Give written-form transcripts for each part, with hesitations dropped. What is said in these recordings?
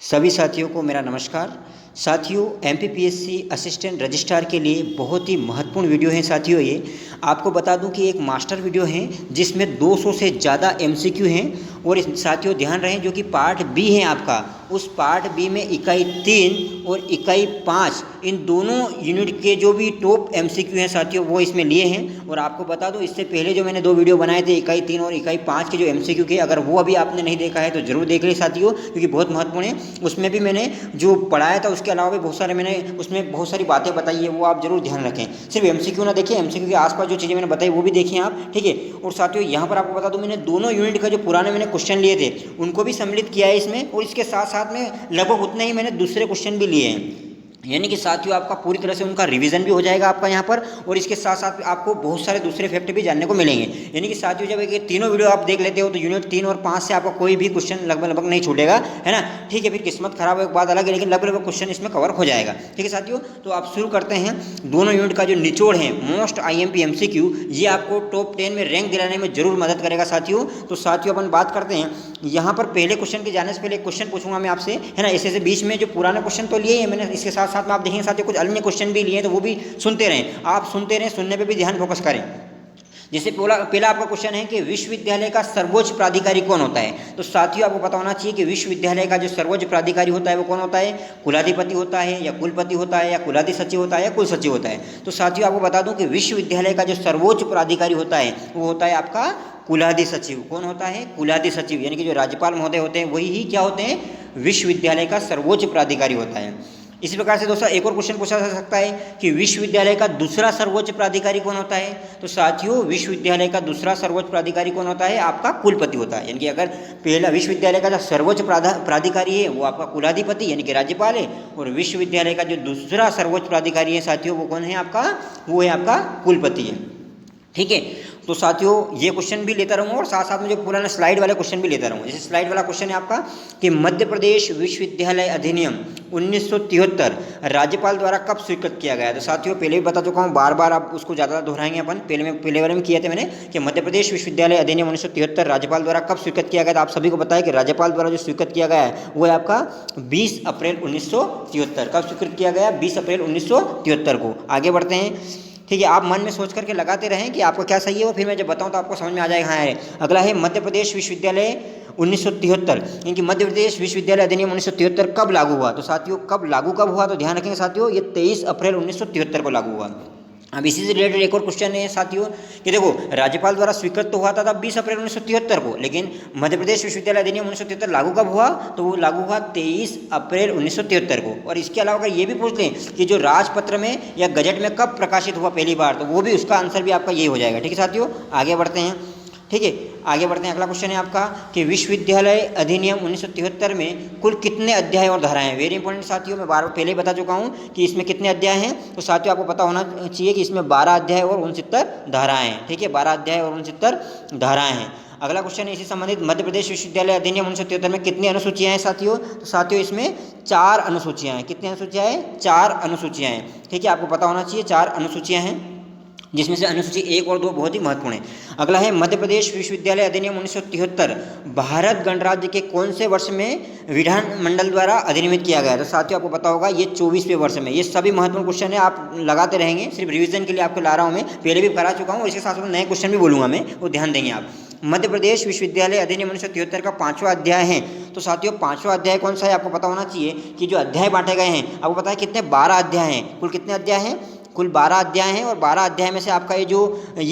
सभी साथियों को मेरा नमस्कार। साथियों, एमपीपीएससी असिस्टेंट रजिस्ट्रार के लिए बहुत ही महत्वपूर्ण वीडियो है। साथियों, ये आपको बता दूं कि एक मास्टर वीडियो है जिसमें 200 से ज़्यादा एमसीक्यू हैं। और साथियों ध्यान रहे, जो कि पार्ट बी है आपका, उस पार्ट बी में इकाई 3 और इकाई 5 इन दोनों यूनिट के जो भी टॉप एमसीक्यू हैं साथियों, वो इसमें लिए हैं। और आपको बता दूं, इससे पहले जो मैंने 2 वीडियो बनाए थे इकाई 3 और इकाई 5 के जो एमसीक्यू के, अगर वो अभी आपने नहीं देखा है तो ज़रूर देख लीजिए साथियों, क्योंकि बहुत महत्वपूर्ण है। उसमें भी मैंने जो पढ़ाया था उसके अलावा भी बहुत सारे मैंने उसमें बहुत सारी बातें बताई है, वो आप जरूर ध्यान रखें। सिर्फ एमसीक्यू ना देखें, एमसीक्यू के आसपास जो चीज़ें मैंने बताई वो भी देखें आप, ठीक है। और साथियों यहाँ पर आपको बता दूं, मैंने दोनों यूनिट का जो पुराने मैंने क्वेश्चन लिए थे उनको भी सम्मिलित किया है इसमें, और इसके साथ साथ में लगभग उतने ही मैंने दूसरे क्वेश्चन भी लिए हैं। यानी कि साथियों आपका पूरी तरह से उनका रिवीजन भी हो जाएगा आपका यहाँ पर, और इसके साथ साथ आपको बहुत सारे दूसरे फैक्ट भी जानने को मिलेंगे। यानी कि साथियों जब ये तीनों वीडियो आप देख लेते हो तो यूनिट 3 और 5 से आपका कोई भी क्वेश्चन लगभग नहीं छूटेगा, है ना। ठीक है, फिर किस्मत खराब हो एक बात अलग है, लेकिन लगभग क्वेश्चन इसमें कवर हो जाएगा। ठीक है साथियों, तो आप शुरू करते हैं। दोनों यूनिट का जो निचोड़ है, मोस्ट IMP MCQ, ये आपको टॉप 10 में रैंक दिलाने में जरूर मदद करेगा साथियों। तो साथियों अपन बात करते हैं यहाँ पर पहले क्वेश्चन के जाने से पहले एक क्वेश्चन पूछूंगा मैं आपसे, है ना। ऐसे बीच में जो पुराने क्वेश्चन तो लिए हैं मैंने, इसके साथ साथ में आप देखेंगे साथियों कुछ अन्य क्वेश्चन भी लिए हैं, तो वो भी सुनते रहें, आप सुनते रहें, सुनने पे भी ध्यान फोकस करें। जैसे पहला आपका क्वेश्चन है कि विश्वविद्यालय का सर्वोच्च प्राधिकारी कौन होता है। तो साथियों आपको पता होना चाहिए कि विश्वविद्यालय का जो सर्वोच्च प्राधिकारी होता है वो कौन होता है। कुलाधिपति होता है, या कुलपति होता है, या कुलाधि सचिव होता है, या कुल सचिव होता है। तो साथियों आपको बता दूं कि विश्वविद्यालय का जो सर्वोच्च प्राधिकारी होता है वो होता है आपका कुलाधि सचिव। कौन होता है? कुलाधि सचिव, यानी कि जो राज्यपाल महोदय होते हैं वही ही क्या होते हैं, विश्वविद्यालय का सर्वोच्च प्राधिकारी होता है। इसी प्रकार से दोस्तों एक और क्वेश्चन पूछा जा सकता है कि विश्वविद्यालय का दूसरा सर्वोच्च प्राधिकारी कौन होता है। तो साथियों विश्वविद्यालय का दूसरा सर्वोच्च प्राधिकारी कौन होता है, आपका कुलपति होता है। यानी कि अगर पहला विश्वविद्यालय का जो सर्वोच्च प्राधिकारी है वो आपका कुलाधिपति यानी कि राज्यपाल है, और विश्वविद्यालय का जो दूसरा सर्वोच्च प्राधिकारी है साथियों वो कौन है आपका, वो है आपका कुलपति है। ठीक है, तो साथियों ये क्वेश्चन भी लेता रहूँगा और साथ साथ में जो पुराना स्लाइड वाले क्वेश्चन भी लेता रहूँगा। जैसे स्लाइड वाला क्वेश्चन है आपका कि मध्य प्रदेश विश्वविद्यालय अधिनियम 1973 राज्यपाल द्वारा कब स्वीकृत किया गया। तो साथियों पहले भी बता चुका हूँ, बार बार आप उसको ज़्यादा दोहराएंगे अपन। पहले बार में किए थे मैंने कि मध्य प्रदेश विश्वविद्यालय अधिनियम 1973 राज्यपाल द्वारा कब स्वीकृत किया गया था। आप सभी को बताया कि राज्यपाल द्वारा जो स्वीकृत किया गया है वो है आपका 20 अप्रैल 1973। कब स्वीकृत किया गया? 20 अप्रैल 1973 को। आगे बढ़ते हैं। ठीक है, आप मन में सोच करके लगाते रहें कि आपको क्या सही है, वो फिर मैं जब बताऊं तो आपको समझ में आ जाएगा। हाँ है, अगला है मध्य प्रदेश विश्वविद्यालय 1973, यानी मध्य प्रदेश विश्वविद्यालय अधिनियम 1973 कब लागू हुआ। तो साथियों कब हुआ, तो ध्यान रखेंगे साथियों, ये 23 अप्रैल 1973 को लागू हुआ। अब इसी से रिलेटेड एक और क्वेश्चन है साथियों कि देखो राज्यपाल द्वारा स्वीकृत तो हुआ था तब 20 अप्रैल 1973 को, लेकिन मध्य प्रदेश विश्वविद्यालय अधिनियम 1973 लागू कब हुआ, तो वो लागू हुआ 23 अप्रैल 1973 को। और इसके अलावा अगर ये भी पूछ लें कि जो राजपत्र में या गजट में कब प्रकाशित हुआ पहली बार, तो वो भी उसका आंसर भी आपका ये हो जाएगा। ठीक है साथियों, आगे बढ़ते हैं। ठीक है, आगे बढ़ते हैं। अगला क्वेश्चन है आपका कि विश्वविद्यालय अधिनियम 1973 में कुल कितने अध्याय और धाराएं हैं। वेरी इंपॉर्टेंट साथियों, मैं बार पहले ही बता चुका हूं कि इसमें कितने अध्याय हैं। तो साथियों आपको पता होना चाहिए कि इसमें 12 अध्याय और 69 धाराएं हैं। ठीक है, 12 अध्याय और 69 धाराएं हैं। अगला क्वेश्चन है इसी संबंधित, मध्य प्रदेश विश्वविद्यालय अधिनियम 1973 में कितनी अनुसूचियां हैं साथियों। तो साथियों इसमें 4 अनुसूचियां हैं। कितनी अनुसूचियां हैं? 4 अनुसूचियां हैं। ठीक है, आपको पता होना चाहिए 4 अनुसूचियां हैं, जिसमें से अनुसूची 1 और 2 बहुत ही महत्वपूर्ण है। अगला है मध्य प्रदेश विश्वविद्यालय अधिनियम 1973 भारत गणराज्य के कौन से वर्ष में विधानमंडल द्वारा अधिनियमित किया गया है। तो साथियों आपको पता होगा ये 24वें वर्ष में। ये सभी महत्वपूर्ण क्वेश्चन है, आप लगाते रहेंगे, सिर्फ रिवीजन के लिए आपको ला रहा हूँ मैं, पहले भी करा चुका हूँ, और इसके साथ साथ नए क्वेश्चन भी बोलूँगा मैं, वो ध्यान देंगे आप। मध्य प्रदेश विश्वविद्यालय अधिनियम 1973 का 5वां अध्याय है। तो साथियों 5वां अध्याय कौन सा है, आपको पता होना चाहिए कि जो अध्याय बांटे गए हैं, आपको पता है कितने, 12 अध्याय हैं। कुल कितने अध्याय हैं? कुल 12 अध्याय हैं, और 12 अध्याय में से आपका ये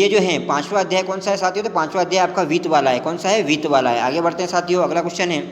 जो है 5वां अध्याय कौन सा है साथियों, तो 5वां अध्याय आपका वित्त वाला है। कौन सा है? वित्त वाला है। आगे बढ़ते हैं साथियों। अगला क्वेश्चन है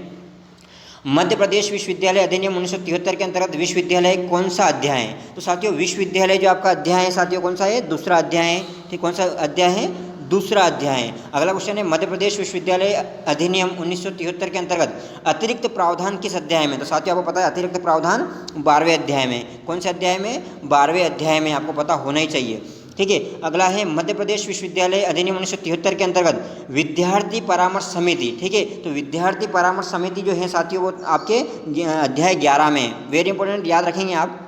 मध्य प्रदेश विश्वविद्यालय अधिनियम 1973 के अंतर्गत विश्वविद्यालय कौन सा अध्याय है। तो साथियों विश्वविद्यालय जो आपका अध्याय है साथियों कौन सा है? दूसरा अध्याय है। ठीक, कौन सा अध्याय है? दूसरा अध्याय है। अगला क्वेश्चन है मध्य प्रदेश विश्वविद्यालय अधिनियम 1973 के अंतर्गत अतिरिक्त प्रावधान किस अध्याय में। तो साथियों आपको पता है अतिरिक्त प्रावधान 12वें अध्याय में। कौन से अध्याय में? 12वें अध्याय में, आपको पता होना ही चाहिए। ठीक है, अगला है मध्य प्रदेश विश्वविद्यालय अधिनियम 1973 के अंतर्गत विद्यार्थी परामर्श समिति। ठीक है, तो विद्यार्थी परामर्श समिति जो है साथियों वो आपके अध्याय 11 में। वेरी इंपॉर्टेंट, याद रखेंगे आप।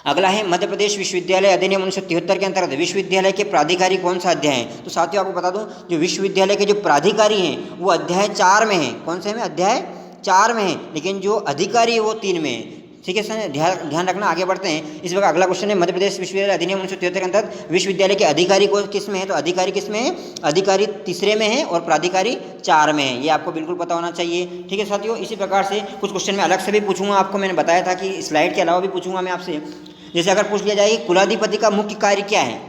अगला है मध्य प्रदेश विश्वविद्यालय अधिनियम 1973 के अंतर्गत विश्वविद्यालय के प्राधिकारी कौन सा अध्याय है। तो साथियों आपको बता दूं जो विश्वविद्यालय के जो प्राधिकारी हैं वो अध्याय 4 में है। कौन से में? अध्याय 4 में है, लेकिन जो अधिकारी है वो 3 में है। ठीक है सर, ध्यान रखना। आगे बढ़ते हैं। इस प्रकार अगला क्वेश्चन है, मध्य प्रदेश विश्वविद्यालय अधिनियम 1973 के अंतर्गत विश्वविद्यालय के अधिकारी को किस में है? तो अधिकारी किस में है? अधिकारी तीसरे में है और प्राधिकारी 4 में है। ये आपको बिल्कुल पता होना चाहिए। ठीक है साथियों, इसी प्रकार से कुछ क्वेश्चन मैं अलग से भी पूछूंगा आपको, मैंने बताया था कि स्लाइड के अलावा भी पूछूंगा मैं आपसे। जैसे अगर पूछ लिया जाए कुलाधिपति का मुख्य कार्य क्या है,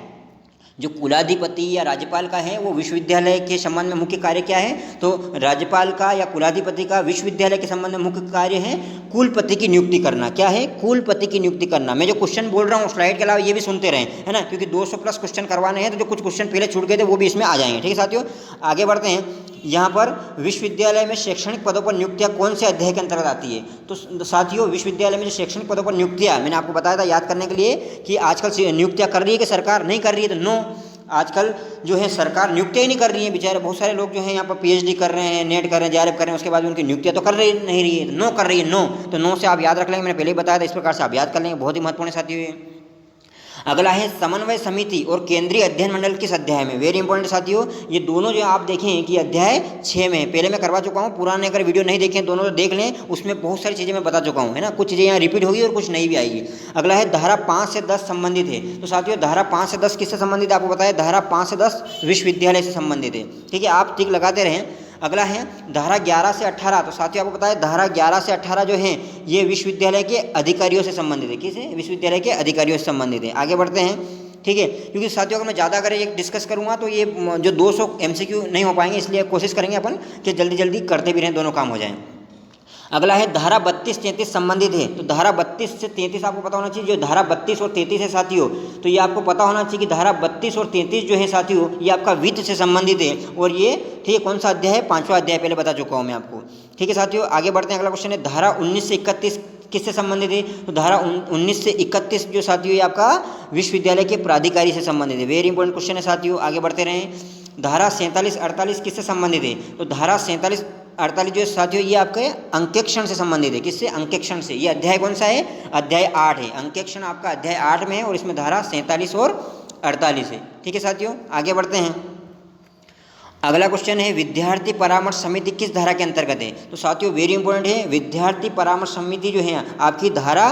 जो कुलाधिपति या राज्यपाल का है वो विश्वविद्यालय के संबंध में मुख्य कार्य क्या है? तो राज्यपाल का या कुलाधिपति का विश्वविद्यालय के संबंध में मुख्य कार्य है कुलपति की नियुक्ति करना। क्या है? कुलपति की नियुक्ति करना। मैं जो क्वेश्चन बोल रहा हूँ स्लाइड के अलावा ये भी सुनते रहें, है ना, क्योंकि 200 प्लस क्वेश्चन करवाने हैं, तो जो कुछ क्वेश्चन पहले छूट गए थे वो भी इसमें आ जाएंगे। ठीक है साथियों, आगे बढ़ते हैं। यहाँ पर विश्वविद्यालय में शैक्षणिक पदों पर नियुक्तियाँ कौन से अध्याय के अंतर्गत आती है? तो साथियों, विश्वविद्यालय में जो शैक्षणिक पदों पर नियुक्तियाँ, मैंने आपको बताया था याद करने के लिए कि आजकल नियुक्तियाँ कर रही है कि सरकार नहीं कर रही है? तो नो, आजकल जो है सरकार नियुक्तियाँ ही नहीं कर रही है। बेचारे बहुत सारे लोग जो हैं यहाँ पर पीएचडी कर रहे हैं, नेट कर रहे हैं, जेआरएफ कर रहे हैं, उसके बाद उनकी नियुक्तियाँ तो कर रही नहीं रही है, नो कर रही है, नो। तो नो से आप याद रख लेंगे, मैंने पहले ही बताया था, इस प्रकार से आप याद कर लेंगे, बहुत ही महत्वपूर्ण साथियों ये। अगला है समन्वय समिति और केंद्रीय अध्ययन मंडल किस अध्याय में? वेरी इंपॉर्टेंट साथियों, ये दोनों जो आप देखें कि अध्याय 6 में, पहले मैं करवा चुका हूँ, पुराने अगर वीडियो नहीं देखें दोनों तो देख लें, उसमें बहुत सारी चीज़ें मैं बता चुका हूँ, है ना, कुछ चीज़ें यहाँ रिपीट होगी और कुछ नहीं भी आएगी। अगला है धारा 5 से 10 संबंधित है। तो साथियों धारा 5 से 10 किससे संबंधित है? आपको बताया धारा 5 से 10 विश्वविद्यालय से संबंधित है। ठीक है, आप टिक लगाते रहें। अगला है धारा 11 से 18। तो साथियों आपको पता है धारा 11 से 18 जो है ये विश्वविद्यालय के अधिकारियों से संबंधित है। किसे? विश्वविद्यालय के अधिकारियों से संबंधित है। आगे बढ़ते हैं। ठीक है, क्योंकि साथियों अगर मैं ज़्यादा अगर ये डिस्कस करूँगा तो ये जो 200 MCQ नहीं हो पाएंगे, इसलिए कोशिश करेंगे अपन कि जल्दी जल्दी करते भी रहें, दोनों काम हो जाएं। अगला है धारा 32-33 संबंधित है। तो धारा 32 से 33 आपको पता होना चाहिए। जो धारा 32 और 33 है साथियों, तो ये आपको पता होना चाहिए कि धारा 32 और 33 जो है साथियों ये आपका वित्त से संबंधित है। और ये ठीक है कौन सा अध्याय है? 5वां अध्याय, पहले बता चुका हूँ मैं आपको। ठीक है साथियों, आगे बढ़ते हैं। अगला क्वेश्चन है धारा 19 से 31 किससे संबंधित है? तो धारा 19 से 31 जो साथियों ये आपका विश्वविद्यालय के प्राधिकारी से संबंधित है। वेरी इंपॉर्टेंट क्वेश्चन है साथियों, आगे बढ़ते रहें। धारा 47-48 किससे संबंधित है? तो धारा 47-48 जो साथियों ये आपके अंकेक्षण से संबंधित है। किससे? अंकेक्षण से। ये अध्याय कौन सा है? अध्याय 8 है। अंकेक्षण आपका अध्याय 8 में है और इसमें धारा 47 और 48 है। ठीक है साथियों, आगे बढ़ते हैं। अगला क्वेश्चन है विद्यार्थी परामर्श समिति किस धारा के अंतर्गत है? तो साथियों वेरी इंपॉर्टेंट है, विद्यार्थी परामर्श समिति जो है आपकी धारा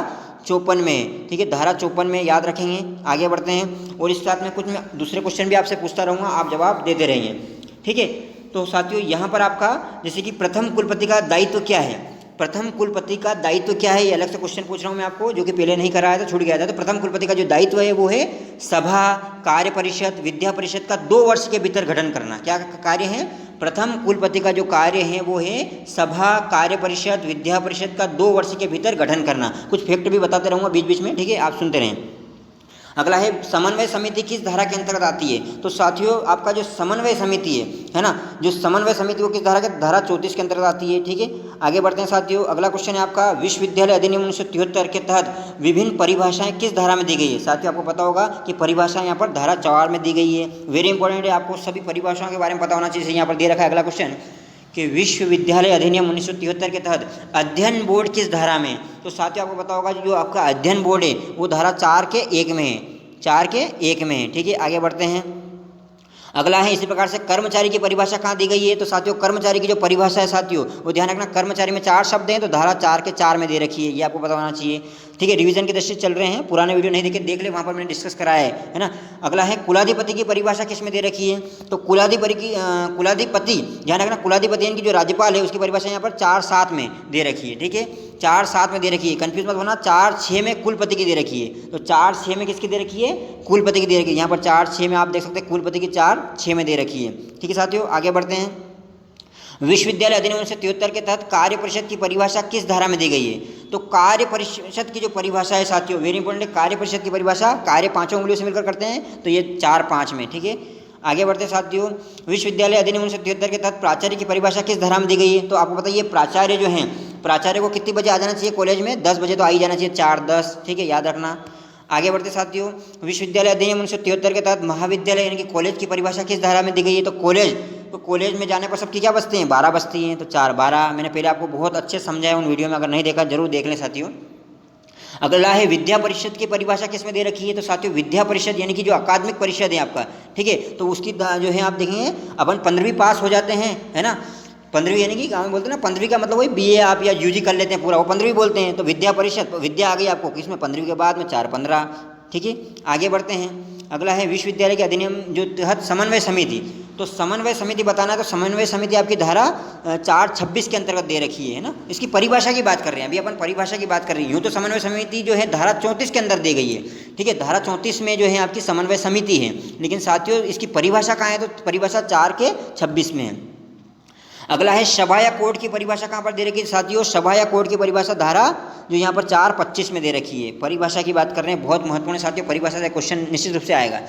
54 में। ठीक है, धारा 54 में याद रखेंगे। आगे बढ़ते हैं और इस साथ में कुछ मैं दूसरे क्वेश्चन भी आपसे पूछता रहूँगा, आप जवाब देते रहिए। ठीक है, तो साथियों यहाँ पर आपका जैसे कि प्रथम कुलपति का दायित्व क्या है? प्रथम कुलपति का दायित्व क्या है? ये अलग से क्वेश्चन पूछ रहा हूँ मैं आपको, जो कि पहले नहीं कराया था, छूट गया था। तो प्रथम कुलपति का जो दायित्व है वो है सभा, कार्य परिषद, विद्या परिषद का 2 वर्ष के भीतर गठन करना। क्या कार्य है? प्रथम कुलपति का जो कार्य है वो है सभा, कार्य परिषद, विद्या परिषद का 2 वर्ष के भीतर गठन करना। कुछ फैक्ट भी बताते रहूँगा बीच बीच में, ठीक है, आप सुनते रहें। अगला है समन्वय समिति किस धारा के अंतर्गत आती है? तो साथियों आपका जो समन्वय समिति है ना, जो समन्वय समिति वो किस धारा के? धारा 34 के अंतर्गत आती है। ठीक है, आगे बढ़ते हैं साथियों। अगला क्वेश्चन है आपका विश्वविद्यालय अधिनियम 1973 के तहत विभिन्न परिभाषाएं किस धारा में दी गई है? साथियों आपको पता होगा कि परिभाषाएं यहाँ पर धारा 4 में दी गई है। वेरी इंपॉर्टेंट है, आपको सभी परिभाषाओं के बारे में पता होना चाहिए। यहाँ पर दे रखा है अगला क्वेश्चन कि विश्वविद्यालय अधिनियम 1973 के तहत अध्ययन बोर्ड किस धारा में? तो साथियों आपको पता होगा जो आपका अध्ययन बोर्ड है वो धारा 4 के 1 में है। 4 के 1 में है। ठीक है, आगे बढ़ते हैं। अगला है इसी प्रकार से कर्मचारी की परिभाषा कहाँ दी गई है? तो साथियों कर्मचारी की जो परिभाषा है साथियों वो ध्यान रखना, कर्मचारी में 4 शब्द हैं, तो धारा 4 के 4 में दे रखी है। ये आपको पता होना चाहिए। ठीक है, रिवीजन की दृष्टि से चल रहे हैं, पुराने वीडियो नहीं देखे देख ले, वहाँ पर मैंने डिस्कस कराया है ना। अगला है कुलाधिपति की परिभाषा किस में दे रखी है? तो कुलाधिपति ध्यान रखना, कुलाधिपति यानी कि जो राज्यपाल है उसकी परिभाषा यहाँ पर 4-7 में दे रखी है। ठीक है, 4-7 में दे रखी है, कंफ्यूज मत होना। 4-6 में कुलपति की दे रखी है। तो 4-6 में किसकी दे रखी है? कुलपति की दे रखी है। यहाँ पर 4-6 में आप देख सकते हैं कुलपति की 4-6 में दे रखी है। ठीक है साथियों, आगे बढ़ते हैं। विश्वविद्यालय अधिनियम 1973 के तहत कार्य परिषद की परिभाषा किस धारा में दी गई है? तो कार्य परिषद की जो परिभाषा है साथियों वेरी इंपॉर्टेंट है, कार्य परिषद की परिभाषा कार्य 5 उंगलियों से मिलकर करते हैं, तो ये 4-5 में। ठीक है, आगे बढ़ते हैं साथियों। विश्वविद्यालय अधिनियम 1973 के तहत प्राचार्य की परिभाषा किस धारा में दी गई है? तो आपको बताइए प्राचार्य जो हैं, प्राचार्य को कितनी बजे आ जाना चाहिए कॉलेज में? 10 बजे तो आ ही जाना चाहिए, 4-10। ठीक है, याद रखना। आगे बढ़ते साथियों। विश्वविद्यालय अधिनियम 1973 के तहत महाविद्यालय यानी कि कॉलेज की परिभाषा किस धारा में दी गई है? तो कॉलेज में जाने पर सबकी क्या बचती हैं? 12 बचती हैं, तो 4-12 मैंने पहले आपको बहुत अच्छे समझाया उन वीडियो में, अगर नहीं देखा जरूर देख लें साथियों। अगला है विद्या परिषद की परिभाषा किस में दे रखी है? तो साथियों विद्या परिषद यानी कि जो अकादमिक परिषद है आपका, ठीक है, तो उसकी जो है आप देखेंगे अपन 15वीं पास हो जाते हैं, है ना, 15वीं यानी कि गाँव में बोलते हैं ना 15वीं का मतलब वही BA आप या UG कर लेते हैं पूरा, वो 15वीं बोलते हैं। तो विद्या परिषद, विद्या आ गई आपको किसमें 15वीं के बाद में 4-15। ठीक है, आगे बढ़ते हैं। अगला है विश्वविद्यालय के अधिनियम जो तहत समन्वय समिति। तो समन्वय समिति बताना है, तो समन्वय समिति आपकी धारा 426 के अंतर्गत दे रखी है ना। इसकी परिभाषा की बात कर रहे हैं, अभी अपन परिभाषा की बात कर रहे हैं। यूँ तो समन्वय समिति जो है धारा 34 के अंदर दी गई है। ठीक है, धारा 34 में जो है आपकी समन्वय समिति है, लेकिन साथियों इसकी परिभाषा कहाँ है, तो परिभाषा 4 के 26 में है। अगला है सभा या कोर्ट की परिभाषा कहाँ पर दे रखी है साथियों, सभा या कोर्ट की परिभाषा धारा जो यहाँ पर 425 में दे रखी है। परिभाषा की बात कर रहे हैं, बहुत महत्वपूर्ण साथियों, परिभाषा से क्वेश्चन निश्चित रूप से आएगा।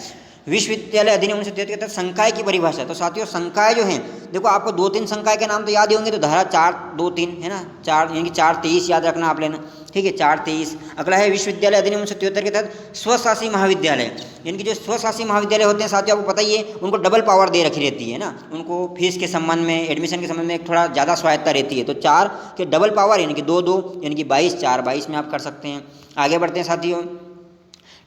विश्वविद्यालय अधिनियम 1973 के तहत संकाय की परिभाषा। तो साथियों संकाय जो है, देखो आपको 2-3 संकाय के नाम तो याद ही होंगे, तो धारा 423 है ना, 4 यानी कि 423 याद रखना आप लेना। ठीक है, 423। अगला है विश्वविद्यालय अधिनियम 1973 के तहत स्वशासी महाविद्यालय, यानी कि जो स्वशासी महाविद्यालय होते हैं साथियों आपको पता ही है, उनको डबल पावर दे रखी रहती है ना, उनको फीस के संबंध में, एडमिशन के संबंध में थोड़ा ज़्यादा स्वायत्ता रहती है। तो 4 के डबल पावर यानी कि 2-2 यानी कि 22, 4-22 में आप कर सकते हैं। आगे बढ़ते हैं साथियों।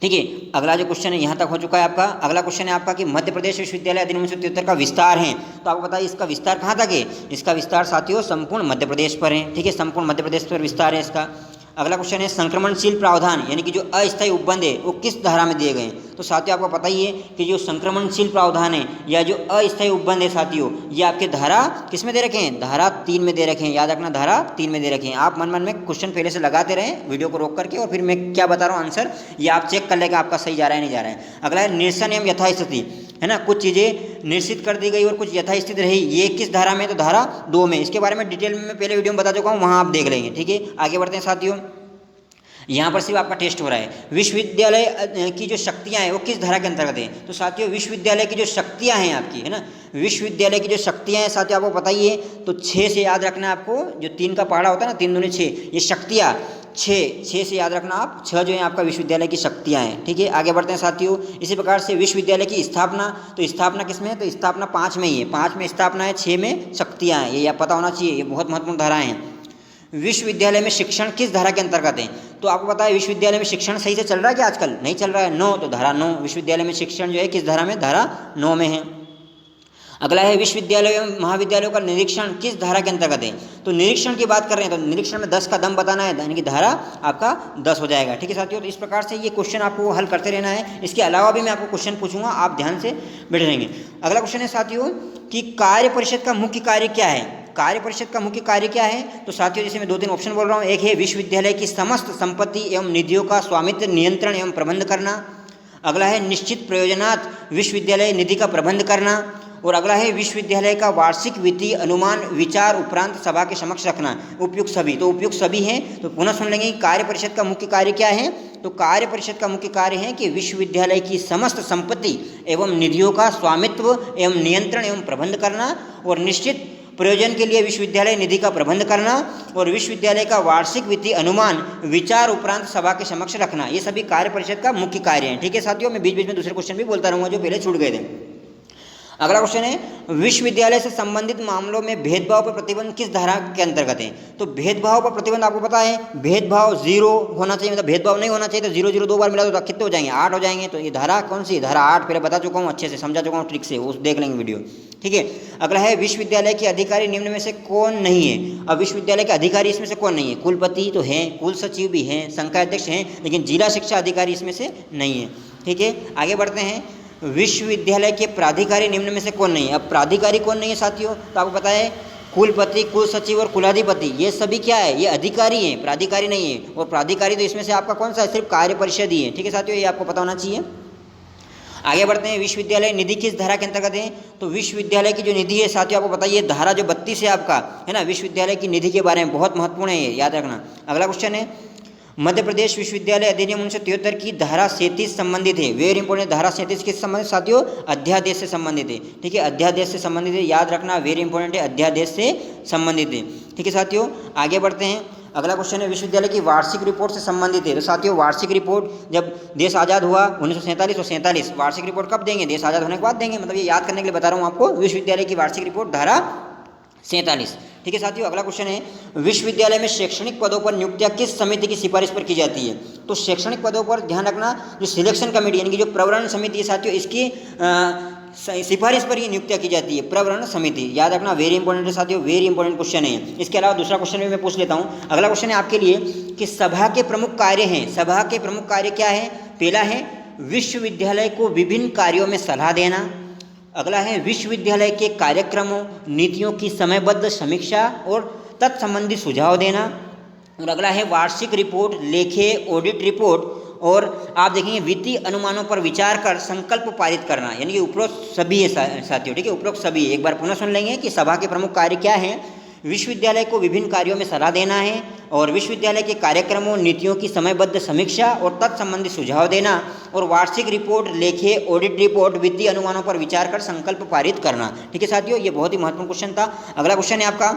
ठीक है, अगला जो क्वेश्चन है यहाँ तक हो चुका है आपका। अगला क्वेश्चन है आपका कि मध्य प्रदेश विश्वविद्यालय अधिनियम 1973 का विस्तार है। तो आपको पता है इसका विस्तार कहाँ तक है, इसका विस्तार साथियों संपूर्ण मध्य प्रदेश पर है। ठीक है, संपूर्ण मध्य प्रदेश पर विस्तार है इसका। अगला क्वेश्चन है संक्रमणशील प्रावधान, यानी कि जो अस्थायी उपबंध है वो किस धारा में दिए गए हैं। तो साथियों आपको पता ही है कि जो संक्रमणशील प्रावधान है या जो अस्थायी उपबंध है साथियों, ये आपके धारा किस में दे रखे हैं, धारा 3 में दे रखे हैं। याद रखना धारा 3 में दे रखे हैं। आप मन मन में क्वेश्चन पहले से लगाते रहें वीडियो को रोक करके, और फिर मैं क्या बता रहा हूँ आंसर ये आप चेक कर लेगा आपका सही जा रहा है नहीं जा रहा है। अगला है निरसन एवं यथास्थिति, है ना, कुछ चीज़ें निश्चित कर दी गई और कुछ यथास्थिति रही, ये किस धारा में, तो धारा 2 में। इसके बारे में डिटेल में मैं पहले वीडियो में बता चुका हूँ, वहाँ आप देख लेंगे। ठीक है, आगे बढ़ते हैं साथियों। यहाँ पर सिर्फ आपका टेस्ट हो रहा है। विश्वविद्यालय की जो शक्तियाँ हैं वो किस धारा के अंतर्गत हैं। तो साथियों विश्वविद्यालय की जो शक्तियाँ हैं आपकी, है ना, विश्वविद्यालय की जो शक्तियाँ हैं साथियों आपको पता ही है, तो 6 से याद रखना है आपको, जो 3 का पहाड़ा होता है ना, 3 दूनी 6, ये शक्तियाँ 6 से याद रखना आप, 6 जो है आपका विश्वविद्यालय की शक्तियाँ हैं। ठीक है, आगे बढ़ते हैं साथियों। इसी प्रकार से विश्वविद्यालय की स्थापना, तो स्थापना किस में है, तो स्थापना 5 में ही है, 5 में स्थापना है, 6 में शक्तियाँ हैं, ये आप पता होना चाहिए, ये बहुत महत्वपूर्ण धाराएँ हैं। विश्वविद्यालय में शिक्षण किस धारा के अंतर्गत है। तो आपको पता है विश्वविद्यालय में शिक्षण सही से चल रहा है क्या आजकल, नहीं चल रहा है, 9, तो धारा 9। विश्वविद्यालय में शिक्षण जो है किस धारा में, धारा 9 में है। अगला है विश्वविद्यालय एवं महाविद्यालयों का निरीक्षण किस धारा के अंतर्गत है। तो निरीक्षण की बात कर रहे हैं, तो निरीक्षण में 10 का दम बताना है, यानी कि धारा आपका 10 हो जाएगा। ठीक है साथियों, तो इस प्रकार से ये क्वेश्चन आपको हल करते रहना है। इसके अलावा भी मैं आपको क्वेश्चन पूछूंगा, आप ध्यान से बैठे रहेंगे। अगला क्वेश्चन है साथियों कि कार्य परिषद का मुख्य कार्य क्या है। कार्य परिषद का मुख्य कार्य क्या है। तो साथियों जैसे मैं 2-3 ऑप्शन बोल रहा हूँ, एक है विश्वविद्यालय की समस्त संपत्ति एवं निधियों का स्वामित्व, नियंत्रण एवं प्रबंध करना। अगला है निश्चित प्रयोजनार्थ विश्वविद्यालय निधि का प्रबंध करना। और अगला है विश्वविद्यालय का वार्षिक वित्तीय अनुमान विचार उपरांत सभा के समक्ष रखना। उपयुक्त सभी, तो उपयुक्त सभी हैं। तो पुनः सुन लेंगे कार्य परिषद का मुख्य कार्य क्या है। तो कार्य परिषद का मुख्य कार्य है कि विश्वविद्यालय की समस्त संपत्ति एवं निधियों का स्वामित्व एवं नियंत्रण एवं प्रबंध करना, और निश्चित प्रयोजन के लिए विश्वविद्यालय निधि का प्रबंध करना, और विश्वविद्यालय का वार्षिक वित्तीय अनुमान विचार उपरांत सभा के समक्ष रखना। ये सभी कार्य परिषद का मुख्य कार्य हैं। ठीक है साथियों, मैं बीच बीच में दूसरे क्वेश्चन भी बोलता रहूँगा जो पहले छूट गए थे। अगला क्वेश्चन है विश्वविद्यालय से संबंधित मामलों में भेदभाव पर प्रतिबंध किस धारा के अंतर्गत है। तो भेदभाव पर प्रतिबंध आपको पता है, भेदभाव 0 होना चाहिए, मतलब भेदभाव नहीं होना चाहिए। तो 0 0 2 बार मिला तो कितने हो जाएंगे, 8 हो जाएंगे। तो ये धारा कौन सी, धारा 8 पहले बता चुका हूँ, अच्छे से समझा चुका हूँ ट्रिक से, उस देख लेंगे वीडियो। ठीक है, अगला है विश्वविद्यालय के अधिकारी निम्न में से कौन नहीं है। अब विश्वविद्यालय के अधिकारी इसमें से कौन नहीं है, कुलपति तो हैं, कुल सचिव भी हैं, संकाय अध्यक्ष हैं, लेकिन जिला शिक्षा अधिकारी इसमें से नहीं है। ठीक है, आगे बढ़ते हैं। विश्वविद्यालय के प्राधिकारी निम्न में से कौन नहीं है। अब प्राधिकारी कौन नहीं है साथियों, तो आपको पता है कुलपति, कुल सचिव और कुलाधिपति, ये सभी क्या है, ये अधिकारी हैं, प्राधिकारी नहीं है। और प्राधिकारी तो इसमें से आपका कौन सा है, सिर्फ कार्य परिषद ही है। ठीक है साथियों, ये आपको पता होना चाहिए। आगे बढ़ते हैं। विश्वविद्यालय निधि किस धारा के अंतर्गत है। तो विश्वविद्यालय की जो निधि है साथियों आपको पता है, ये धारा जो 32 है आपका, है ना, विश्वविद्यालय की निधि के बारे में बहुत महत्वपूर्ण है, ये याद रखना। अगला क्वेश्चन है मध्य प्रदेश विश्वविद्यालय अधिनियम 1973 की धारा 37 संबंधित है। वेरी इंपॉर्टेंट, धारा 37 किस संबंधित साथियों, अध्यादेश से संबंधित है। ठीक है, अध्यादेश से संबंधित है, याद रखना, वेरी इंपॉर्टेंट है, अध्यादेश से संबंधित है। ठीक है साथियों, आगे बढ़ते हैं। अगला क्वेश्चन है विश्वविद्यालय की वार्षिक रिपोर्ट से संबंधित है। तो साथियों वार्षिक रिपोर्ट जब देश आज़ाद हुआ 1947, वार्षिक रिपोर्ट कब देंगे, देश आज़ाद होने के बाद देंगे, मतलब ये याद करने के लिए बता रहा हूँ आपको। विश्वविद्यालय की वार्षिक रिपोर्ट धारा 47। ठीक है साथियों, अगला क्वेश्चन है विश्वविद्यालय में शैक्षणिक पदों पर नियुक्तियां किस समिति की सिफारिश पर की जाती है। तो शैक्षणिक पदों पर ध्यान रखना, जो सिलेक्शन कमेटी यानी कि जो प्रवरण समिति है साथियों, इसकी सिफारिश पर ही नियुक्तियाँ की जाती है, प्रवरण समिति। याद रखना, वेरी इंपॉर्टेंट है साथियों, वेरी इंपॉर्टेंट क्वेश्चन है। इसके अलावा दूसरा क्वेश्चन भी मैं पूछ लेता हूँ। अगला क्वेश्चन है आपके लिए कि सभा के प्रमुख कार्य हैं, सभा के प्रमुख कार्य क्या है? पहला है विश्वविद्यालय को विभिन्न कार्यों में सलाह देना। अगला है विश्वविद्यालय के कार्यक्रमों नीतियों की समयबद्ध समीक्षा और तत्संबंधी सुझाव देना। और अगला है वार्षिक रिपोर्ट, लेखे, ऑडिट रिपोर्ट और आप देखेंगे वित्तीय अनुमानों पर विचार कर संकल्प पारित करना, यानी कि उपरोक्त सभी है साथियों, ठीक है, उपरोक्त सभी। एक बार पुनः सुन लेंगे कि सभा के प्रमुख कार्य क्या हैं। विश्वविद्यालय को विभिन्न कार्यों में सलाह देना है और विश्वविद्यालय के कार्यक्रमों नीतियों की समयबद्ध समीक्षा और तत्संबंधी सुझाव देना और वार्षिक रिपोर्ट, लेखे, ऑडिट रिपोर्ट, वित्तीय अनुमानों पर विचार कर संकल्प पारित करना। ठीक है साथियों, ये बहुत ही महत्वपूर्ण क्वेश्चन था। अगला क्वेश्चन है आपका,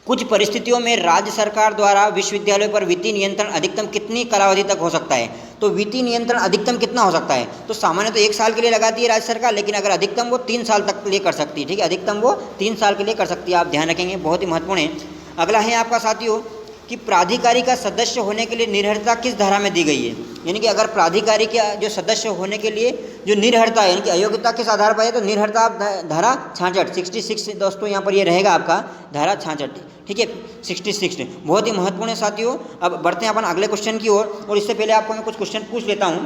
कुछ परिस्थितियों में राज्य सरकार द्वारा विश्वविद्यालयों पर वित्तीय नियंत्रण अधिकतम कितनी कालावधि तक हो सकता है? तो वित्तीय नियंत्रण अधिकतम कितना हो सकता है? तो सामान्य तो 1 साल के लिए लगाती है राज्य सरकार, लेकिन अगर अधिकतम वो 3 साल तक के लिए कर सकती है। ठीक है, अधिकतम वो 3 साल के लिए कर सकती है, आप ध्यान रखेंगे, बहुत ही महत्वपूर्ण है। अगला है आपका साथियों कि प्राधिकारी का सदस्य होने के लिए निर्भरता किस धारा में दी गई है? यानी कि अगर प्राधिकारी का जो सदस्य होने के लिए जो निर्भरता है, यानी कि अयोग्यता किस आधार पर है, तो निर्भरता आप धारा 66 66 दोस्तों यहाँ पर ये रहेगा आपका धारा 66। ठीक है, 66 बहुत ही महत्वपूर्ण है साथियों। अब बढ़ते हैं अपन अगले क्वेश्चन की ओर, और इससे पहले आपको मैं कुछ क्वेश्चन पूछ लेता हूँ।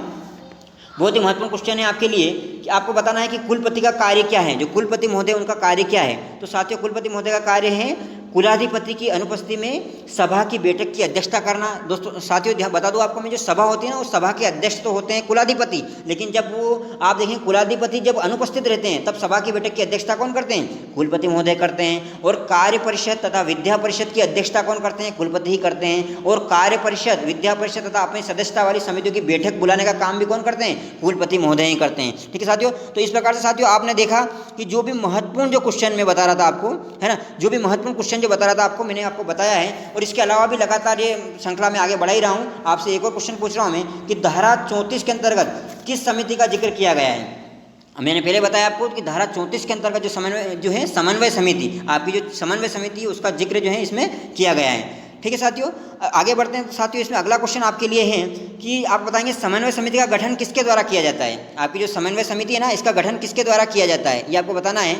बहुत ही महत्वपूर्ण क्वेश्चन है आपके लिए कि आपको बताना है कि कुलपति का कार्य क्या है। जो कुलपति महोदय उनका कार्य क्या है? तो साथियों कुलपति महोदय का कार्य है कुलाधिपति की अनुपस्थिति में सभा की बैठक की अध्यक्षता करना। दोस्तों साथियों ध्यान बता दूं आपको मैं, जो सभा होती है ना, उस सभा के अध्यक्ष तो होते हैं कुलाधिपति, लेकिन जब वो आप देखें कुलाधिपति जब अनुपस्थित रहते हैं तब सभा की बैठक की अध्यक्षता कौन करते हैं? कुलपति महोदय करते हैं। और कार्य परिषद तथा विद्या परिषद की अध्यक्षता कौन करते हैं? कुलपति ही करते हैं। और कार्य परिषद, विद्या परिषद तथा अपनी सदस्यता वाली समितियों की बैठक बुलाने का काम भी कौन करते हैं? कुलपति महोदय ही करते हैं। ठीक है साथियों, तो इस प्रकार से साथियों आपने देखा कि जो भी महत्वपूर्ण जो क्वेश्चन मैं बता रहा था आपको, है ना, जो भी महत्वपूर्ण क्वेश्चन जो बता रहा था आपको, मैंने आपको बताया है। और इसके अलावा भी लगातार ये श्रृंखला में आगे बढ़ा ही रहा हूँ। आपसे एक और क्वेश्चन पूछ रहा हूँ मैं कि धारा 34 के अंतर्गत किस समिति का जिक्र किया गया है? मैंने पहले बताया आपको कि धारा 34 के अंतर्गत जो है समन्वय समिति, आपकी जो समन्वय समिति है उसका जिक्र जो है इसमें किया गया है। ठीक है साथियों, आगे बढ़ते हैं साथियों। इसमें अगला क्वेश्चन आपके लिए है कि आप बताएंगे समन्वय समिति का गठन किसके द्वारा किया जाता है? आपकी जो समन्वय समिति है ना, इसका गठन किसके द्वारा किया जाता है, ये आपको बताना है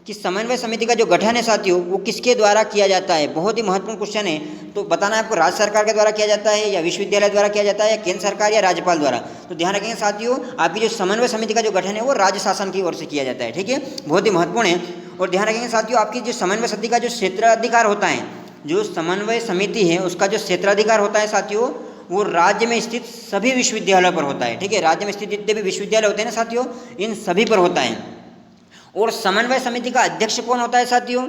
कि समन्वय समिति का जो गठन है साथियों वो किसके द्वारा किया जाता है। बहुत ही महत्वपूर्ण क्वेश्चन है, तो बताना है आपको राज्य सरकार के द्वारा किया जाता है या विश्वविद्यालय द्वारा किया जाता है या केंद्र सरकार या राज्यपाल द्वारा। तो ध्यान रखेंगे साथियों, आपकी जो समन्वय समिति का जो गठन है वो राज्य शासन की ओर से किया जाता है। ठीक है, बहुत ही महत्वपूर्ण है। और ध्यान रखेंगे साथियों, आपकी जो समन्वय समिति का जो क्षेत्राधिकार होता है, जो समन्वय समिति है उसका जो क्षेत्राधिकार होता है साथियों, वो राज्य में स्थित सभी विश्वविद्यालयों पर होता है। ठीक है, राज्य में स्थित जितने भी विश्वविद्यालय होते हैं ना साथियों, इन सभी पर होता है। और समन्वय समिति का अध्यक्ष कौन होता है साथियों?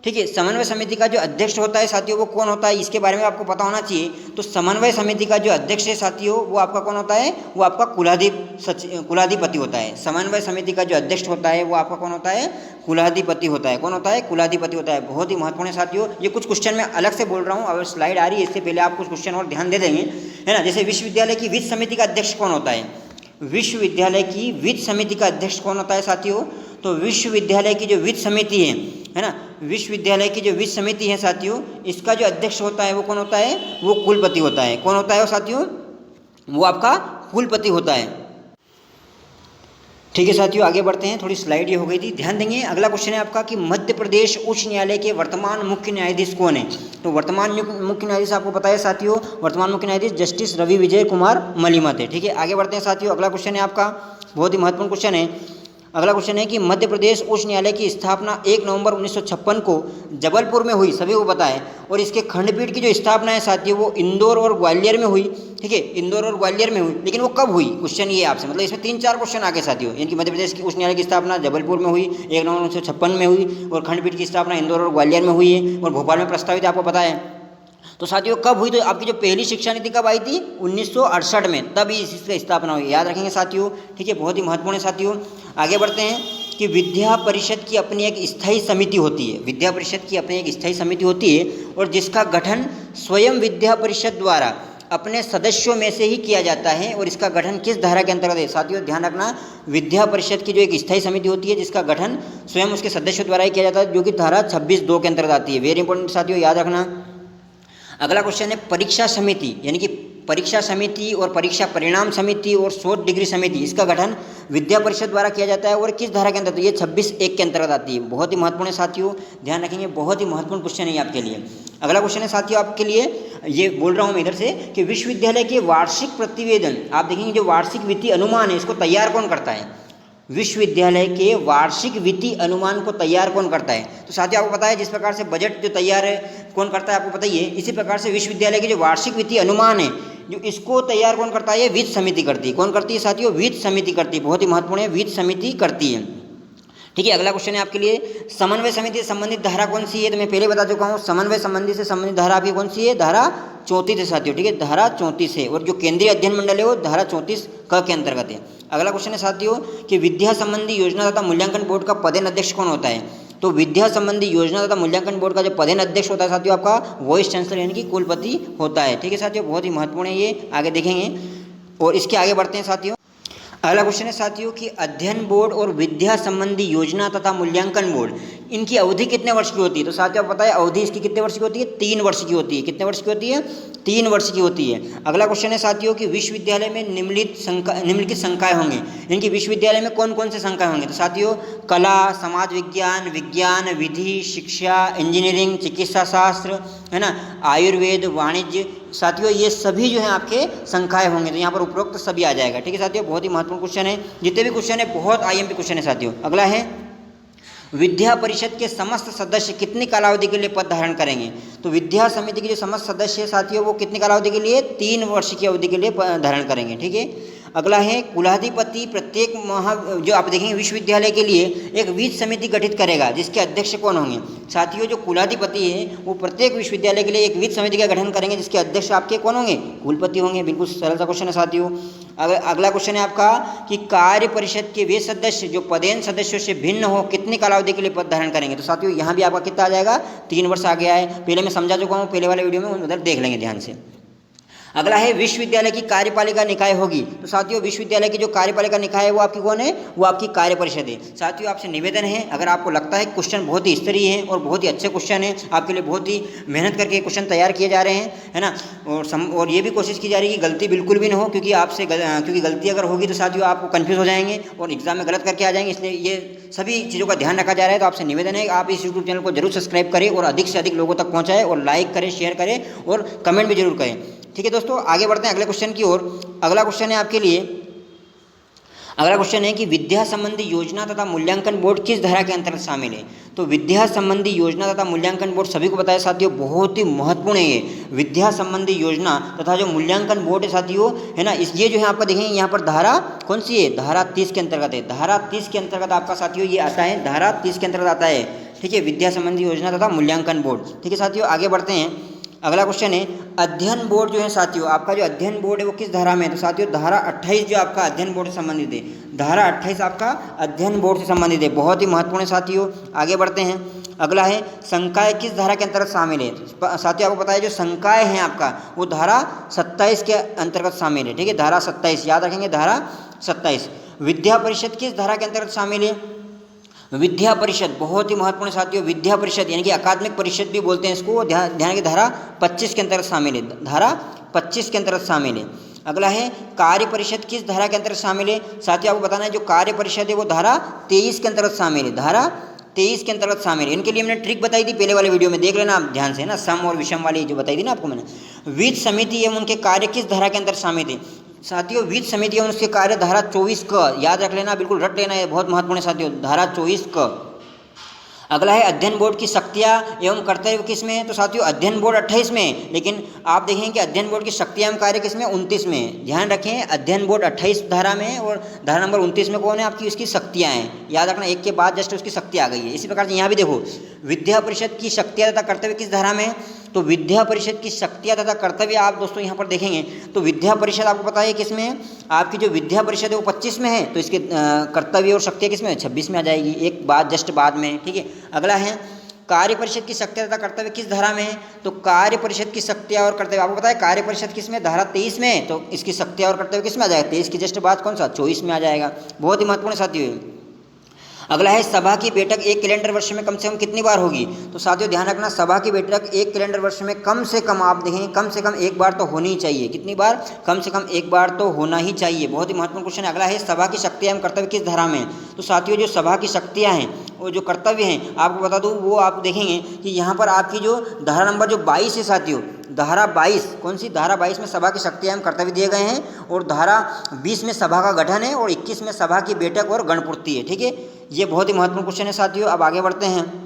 ठीक है, समन्वय समिति का जो अध्यक्ष होता है साथियों वो कौन होता है, इसके बारे में आपको पता होना चाहिए। तो समन्वय समिति का जो अध्यक्ष है साथियों वो आपका कौन होता है? वो आपका कुलाधिपति होता है। समन्वय समिति का जो अध्यक्ष होता है वो आपका कौन होता है? कुलाधिपति होता है। कौन होता है? कुलाधिपति होता है। बहुत ही महत्वपूर्ण है साथियों। ये कुछ क्वेश्चन मैं अलग से बोल रहा हूँ, अगर स्लाइड आ रही है इससे पहले आप कुछ क्वेश्चन और ध्यान दे देंगे, है ना। जैसे विश्वविद्यालय की वित्त समिति का अध्यक्ष कौन होता है? विश्वविद्यालय की वित्त समिति का अध्यक्ष कौन होता है साथियों? तो विश्वविद्यालय की जो वित्त समिति है ना, विश्वविद्यालय की जो वित्त समिति है साथियों, इसका जो अध्यक्ष होता है वो कौन होता है? वो कुलपति होता है। कौन होता है वो साथियों? वो आपका कुलपति होता है। ठीक है साथियों, आगे बढ़ते हैं। थोड़ी स्लाइड ये हो गई थी, ध्यान देंगे। अगला क्वेश्चन है आपका कि मध्य प्रदेश उच्च न्यायालय के वर्तमान मुख्य न्यायाधीश कौन है? तो वर्तमान मुख्य न्यायाधीश आपको पता है साथियों, वर्तमान मुख्य न्यायाधीश जस्टिस रवि विजय कुमार मलिमत है। ठीक है, आगे बढ़ते हैं साथियों। अगला क्वेश्चन है आपका, बहुत ही महत्वपूर्ण क्वेश्चन है। अगला क्वेश्चन है कि मध्य प्रदेश उच्च न्यायालय की स्थापना 1 नवंबर 1956 को जबलपुर में हुई, सभी को पता है। और इसके खंडपीठ की जो स्थापना है साथियों वो इंदौर और ग्वालियर में हुई। ठीक है, इंदौर और ग्वालियर में हुई, लेकिन वो कब हुई? क्वेश्चन ये आपसे, मतलब इसमें 3-4 क्वेश्चन आगे साथियों। यानी कि मध्य प्रदेश की उच्च न्यायालय की स्थापना जबलपुर में हुई, 1 नवंबर 1956 में हुई, और खंडपीठ की स्थापना इंदौर और ग्वालियर में हुई है, और भोपाल में प्रस्तावित आपको पता है। तो साथियों कब हुई? तो आपकी जो पहली शिक्षा नीति कब आई थी? 1968 में, तब इसकी स्थापना हुई। याद रखेंगे साथियों। ठीक है, बहुत ही महत्वपूर्ण है साथियों। आगे बढ़ते हैं कि विद्या परिषद की अपनी एक स्थायी समिति होती है। विद्या परिषद की अपनी एक स्थायी समिति होती है, और जिसका गठन स्वयं विद्या परिषद द्वारा अपने सदस्यों में से ही किया जाता है। और इसका गठन किस धारा के अंतर्गत है साथियों? ध्यान रखना, विद्या परिषद की जो एक स्थायी समिति होती है जिसका गठन स्वयं उसके सदस्यों द्वारा ही किया जाता है, जो कि धारा 26(2) के अंतर्गत आती है। वेरी इंपॉर्टेंट साथियों, याद रखना। अगला क्वेश्चन है परीक्षा समिति, यानी कि परीक्षा समिति और परीक्षा परिणाम समिति और शोध डिग्री समिति, इसका गठन विद्या परिषद द्वारा किया जाता है। और किस धारा के अंतर्गत? तो ये 26(1) के अंतर्गत आती है। बहुत ही महत्वपूर्ण है साथियों, ध्यान रखेंगे, बहुत ही महत्वपूर्ण क्वेश्चन है आपके लिए। अगला क्वेश्चन है साथियों आपके लिए, ये बोल रहा हूँ मैं इधर से कि विश्वविद्यालय के वार्षिक प्रतिवेदन, आप देखेंगे जो वार्षिक वित्तीय अनुमान है इसको तैयार कौन करता है? विश्वविद्यालय के वार्षिक वित्तीय अनुमान को तैयार कौन करता है? तो साथियों आपको पता है जिस प्रकार से बजट जो तैयार है कौन करता है, आपको पता ही है। इसी प्रकार से विश्वविद्यालय के जो वार्षिक वित्तीय अनुमान है जो इसको तैयार कौन करता है? वित्त समिति करती है। कौन करती है साथियों? वित्त समिति करती है। बहुत ही महत्वपूर्ण है, वित्त समिति करती है। ठीक है, अगला क्वेश्चन है आपके लिए, समन्वय समिति से संबंधित धारा कौन सी है? तो मैं पहले बता चुका हूँ, समन्वय समिति से संबंधित धारा आपकी कौन सी है? धारा 34 है साथियों। ठीक है, धारा 34 है। और जो केंद्रीय अध्ययन मंडल है वो धारा 34 क के अंतर्गत है। अगला क्वेश्चन है साथियों कि विद्या संबंधी योजना तथा मूल्यांकन बोर्ड का पदेन अध्यक्ष कौन होता है? तो विद्या संबंधी योजना तथा मूल्यांकन बोर्ड का जो पदेन अध्यक्ष होता है साथियों आपका वाइस चांसलर यानी कि कुलपति होता है। ठीक है साथियों, बहुत ही महत्वपूर्ण है ये, आगे देखेंगे। और इसके आगे बढ़ते हैं साथियों। अगला क्वेश्चन है साथियों कि अध्ययन बोर्ड और विद्या संबंधी योजना तथा मूल्यांकन बोर्ड, इनकी अवधि कितने वर्ष की होती है? तो साथियों आपको पता है अवधि इसकी कितने वर्ष की होती है? 3 वर्ष की होती है। कितने वर्ष की होती है? 3 वर्ष की होती है। अगला क्वेश्चन है साथियों कि विश्वविद्यालय में निम्नलिखित संकाय होंगे, इनकी विश्वविद्यालय में कौन कौन से संकाय होंगे? तो साथियों कला, समाज विज्ञान, विज्ञान, विधि, शिक्षा, इंजीनियरिंग, चिकित्सा शास्त्र, है ना, आयुर्वेद, वाणिज्य, साथियों ये सभी जो है आपके संकाय होंगे। तो यहाँ पर उपरोक्त सभी आ जाएगा। ठीक है साथियों, बहुत ही महत्वपूर्ण क्वेश्चन है, जितने भी क्वेश्चन है बहुत IMP क्वेश्चन है साथियों। अगला है विद्या परिषद के समस्त सदस्य कितनी कालावधि के लिए पद धारण करेंगे? तो विद्या समिति के जो समस्त सदस्य है साथियों वो कितनी कालावधि के लिए? 3 वर्ष की अवधि के लिए धारण करेंगे। ठीक है, अगला है कुलाधिपति प्रत्येक जो आप देखेंगे विश्वविद्यालय के लिए एक वित्त समिति गठित करेगा, जिसके अध्यक्ष कौन होंगे? साथियों जो कुलाधिपति है वो प्रत्येक विश्वविद्यालय के लिए एक वित्त समिति का गठन करेंगे, जिसके अध्यक्ष आपके कौन होंगे? कुलपति होंगे। बिल्कुल सरल सा क्वेश्चन है साथियों। अगला क्वेश्चन है आपका कि कार्य परिषद के वे सदस्य जो पदेन सदस्यों से भिन्न हो कितनी कालावधि के लिए पद धारण करेंगे? तो साथियों यहाँ भी आपका कितना आ जाएगा? 3 वर्ष आ गया है। पहले मैं समझा चुका हूँ, पहले वाले वीडियो में, उधर देख लेंगे ध्यान से। अगला है विश्वविद्यालय की कार्यपालिका निकाय होगी। तो साथियों विश्वविद्यालय की जो कार्यपालिका निकाय है वो आपकी कौन है? वो आपकी कार्य परिषद है। साथियों आपसे निवेदन है, अगर आपको लगता है क्वेश्चन बहुत ही स्तरीय है और बहुत ही अच्छे क्वेश्चन है, आपके लिए बहुत ही मेहनत करके क्वेश्चन तैयार किए जा रहे हैं, है ना, और ये भी कोशिश की जा रही है कि गलती बिल्कुल भी ना हो, क्योंकि गलती अगर होगी तो साथियों आप कन्फ्यूज़ हो जाएंगे और एग्जाम में गलत करके आ जाएंगे। इसलिए ये सभी चीज़ों का ध्यान रखा जा रहा है। तो आपसे निवेदन है आप इस यूट्यूब चैनल को जरूर सब्सक्राइब करें और अधिक से अधिक लोगों तक पहुँचाएं और लाइक करें, शेयर करें और कमेंट भी जरूर करें। ठीक है दोस्तों, आगे बढ़ते हैं अगले क्वेश्चन की ओर। अगला क्वेश्चन है आपके लिए, अगला क्वेश्चन है कि विद्या संबंधी योजना तथा मूल्यांकन बोर्ड किस धारा के अंतर्गत शामिल है? तो विद्या संबंधी योजना तथा मूल्यांकन बोर्ड सभी को बताया साथियों, बहुत ही महत्वपूर्ण है ये विद्या संबंधी योजना तथा जो मूल्यांकन बोर्ड है साथियों, है ना, इस ये जो है आपका देखेंगे यहाँ पर धारा कौन सी है? धारा 30 के अंतर्गत है। धारा 30 के अंतर्गत आपका साथियों ये आता है, धारा 30 के अंतर्गत आता है। ठीक है, विद्या संबंधी योजना तथा मूल्यांकन बोर्ड। ठीक है साथियों, आगे बढ़ते हैं। अगला क्वेश्चन है अध्ययन बोर्ड जो है साथियों, आपका जो अध्ययन बोर्ड है वो किस धारा में है? तो साथियों धारा 28 जो आपका अध्ययन बोर्ड से संबंधित है, धारा 28 आपका अध्ययन बोर्ड से संबंधित है। बहुत ही महत्वपूर्ण है साथियों, आगे बढ़ते हैं। अगला है संकाय किस धारा के अंतर्गत शामिल है? साथियों आपको पता है जो संकाय है आपका वो धारा 27 के अंतर्गत शामिल है। ठीक है, धारा 27 याद रखेंगे, धारा 27। विद्या परिषद किस धारा के अंतर्गत शामिल है? विद्या परिषद बहुत ही महत्वपूर्ण साथियों, विद्या परिषद यानी कि अकादमिक परिषद भी बोलते हैं इसको, ध्यान की धारा 25 के अंतर्गत शामिल है, धारा 25 के अंतर्गत शामिल है। अगला है कार्य परिषद किस धारा के अंतर्गत शामिल है? साथियों आपको बताना है जो कार्य परिषद है वो धारा 23 के अंतर्गत शामिल है, धारा 23 के अंतर्गत शामिल है। इनके लिए मैंने ट्रिक बताई थी पहले वाले वीडियो में, देख लेना आप ध्यान से ना, सम और विषम वाली जो बताई थी ना आपको मैंने। वित्त समिति एवं उनके कार्य किस धारा के अंतर्गत शामिल है? साथियों वित्त समिति एवं उसके कार्य धारा 24 क, याद रख लेना, बिल्कुल रट लेना, ये बहुत महत्वपूर्ण है साथियों, धारा 24 क। अगला है अध्ययन बोर्ड की शक्तियाँ एवं कर्तव्य किस में है? तो साथियों अध्ययन बोर्ड 28 में है, लेकिन आप देखेंगे कि अध्ययन बोर्ड की शक्तियाँ एवं कार्य किस में? 29 में है। ध्यान रखें, अध्ययन बोर्ड 28 धारा में है और धारा नंबर 29 में कौन है आपकी? उसकी शक्तियाँ हैं, याद रखना, एक के बाद जस्ट उसकी शक्ति आ गई है। इसी प्रकार से यहाँ भी देखो विद्या परिषद की शक्तियाँ तथा कर्तव्य किस धारा में है? तो विद्या परिषद की शक्तियाँ तथा कर्तव्य आप दोस्तों यहाँ पर देखेंगे तो विद्या परिषद आपको पता है किस में है? आपकी जो विद्या परिषद है वो 25 में है, तो इसके कर्तव्य और शक्तियाँ किस में है? 26 में आ जाएगी, एक बाद जस्ट बाद में। ठीक है, अगला है कार्य परिषद की शक्तियाँ तथा कर्तव्य किस धारा में है? तो कार्य परिषद की शक्तियाँ और कर्तव्य आपको पता है कार्य परिषद किस में? धारा 23 में है, तो इसकी शक्तियाँ और कर्तव्य किस में आ जाएगा? 23 की जस्ट बाद कौन सा? 24 में आ जाएगा। बहुत ही महत्वपूर्ण साथियों। अगला है सभा की बैठक एक कैलेंडर वर्ष में कम से कम कितनी बार होगी। तो साथियों ध्यान रखना, सभा की बैठक एक कैलेंडर वर्ष में कम से कम आप देखें कम से कम एक बार तो होनी ही चाहिए। कितनी बार? कम से कम एक बार तो होना ही चाहिए। बहुत ही महत्वपूर्ण क्वेश्चन है। अगला है सभा की शक्तियाँ एवं कर्तव्य किस धारा में है। तो साथियों जो सभा की शक्तियाँ हैं और जो कर्तव्य हैं आपको बता दूँ, वो आप देखेंगे कि यहाँ पर आपकी जो धारा नंबर जो 22 है साथियों, धारा 22, कौन सी धारा 22 में सभा की शक्तियाँ एवं कर्तव्य दिए गए हैं, और धारा 20 में सभा का गठन है, और 21 में सभा की बैठक और गणपूर्ति है। ठीक है, ये बहुत ही महत्वपूर्ण क्वेश्चन है साथियों। अब आगे बढ़ते हैं।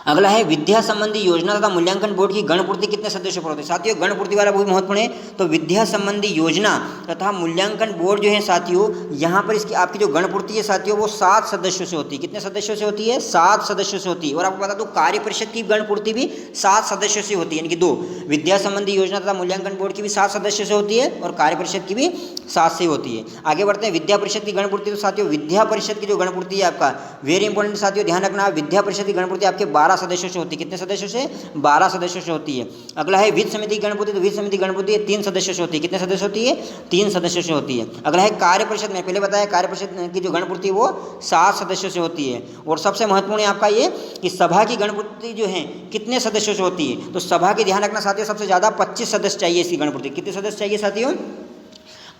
अगला है विद्या संबंधी योजना तथा मूल्यांकन बोर्ड की गणपूर्ति कितने सदस्यों पर होती है। साथियों गणपूर्ति वाला बहुत महत्वपूर्ण है। तो विद्या संबंधी योजना तथा मूल्यांकन बोर्ड जो है साथियों, यहाँ पर इसकी आपकी जो गणपूर्ति है साथियों वो 7 सदस्यों से होती है। कितने सदस्यों से होती है? 7 सदस्यों से होती है। और आपको बता दो कार्य परिषद की गणपूर्ति भी 7 सदस्यों से होती है, यानी कि 2 विद्या संबंधी योजना तथा मूल्यांकन बोर्ड की भी 7 सदस्यों से होती है और कार्य परिषद की भी 7 से होती है। आगे बढ़ते हैं। विद्या परिषद की गणपूर्ति, तो साथियों विद्या परिषद की जो गणपूर्ति है आपका वेरी इंपॉर्टेंट साथियों, ध्यान रखना, विद्या परिषद की गणपूर्ति आपके 12 सदस्यों से होती है। कितने सदस्यों से? 12 सदस्यों से होती है। अगला है वित्त समिति की गणपूर्ति, तो वित्त समिति गणपूर्ति 3 सदस्यों से होती है। कितने सदस्य होती है? 3 सदस्यों से होती है। अगला है कार्य परिषद, मैं पहले बताया कार्य परिषद की जो गणपूर्ति वो 7 सदस्यों से होती है। और सबसे महत्वपूर्ण है आपका ये कि सभा की गणपूर्ति जो है कितने सदस्यों से होती है। तो सभा की ध्यान रखना साथियों सबसे ज़्यादा 25 सदस्य चाहिए इसकी गणपूर्ति। कितने सदस्य चाहिए साथियों?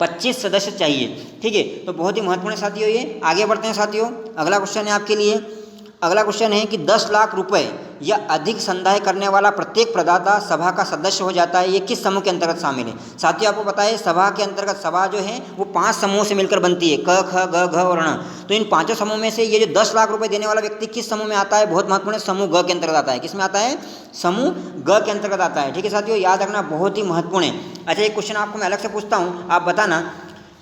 25 सदस्य चाहिए। ठीक है, तो बहुत ही महत्वपूर्ण है साथियों ये। आगे बढ़ते हैं साथियों। अगला क्वेश्चन है आपके लिए, अगला क्वेश्चन है कि 10 लाख रुपए या अधिक संदाय करने वाला प्रत्येक प्रदाता सभा का सदस्य हो जाता है, ये किस समूह के अंतर्गत शामिल है। साथियों आपको पता है सभा के अंतर्गत सभा जो है वो 5 समूह से मिलकर बनती है, क ख ग घ और ण। तो इन 5 समूह में से ये जो 10 लाख रुपए देने वाला व्यक्ति किस समूह में आता है? बहुत महत्वपूर्ण है, समूह ग के अंतर्गत आता है। किस में आता है? समूह ग के अंतर्गत आता है। ठीक है साथियों, याद रखना, बहुत ही महत्वपूर्ण है। अच्छा एक क्वेश्चन आपको मैं अलग से पूछता हूँ, आप बताना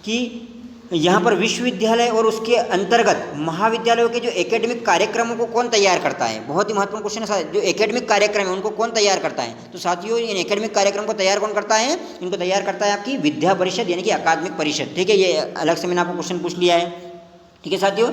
कि यहाँ पर विश्वविद्यालय और उसके अंतर्गत महाविद्यालयों के जो एकेडमिक कार्यक्रमों को कौन तैयार करता है। बहुत ही महत्वपूर्ण क्वेश्चन है। जो एकेडमिक कार्यक्रम है उनको कौन तैयार करता है। तो साथियों इन एकेडमिक कार्यक्रम को तैयार कौन करता है? इनको तैयार करता है आपकी विद्या परिषद यानी कि अकादमिक परिषद। ठीक है, ये अलग से मैंने आपको क्वेश्चन पूछ लिया है। ठीक है साथियों,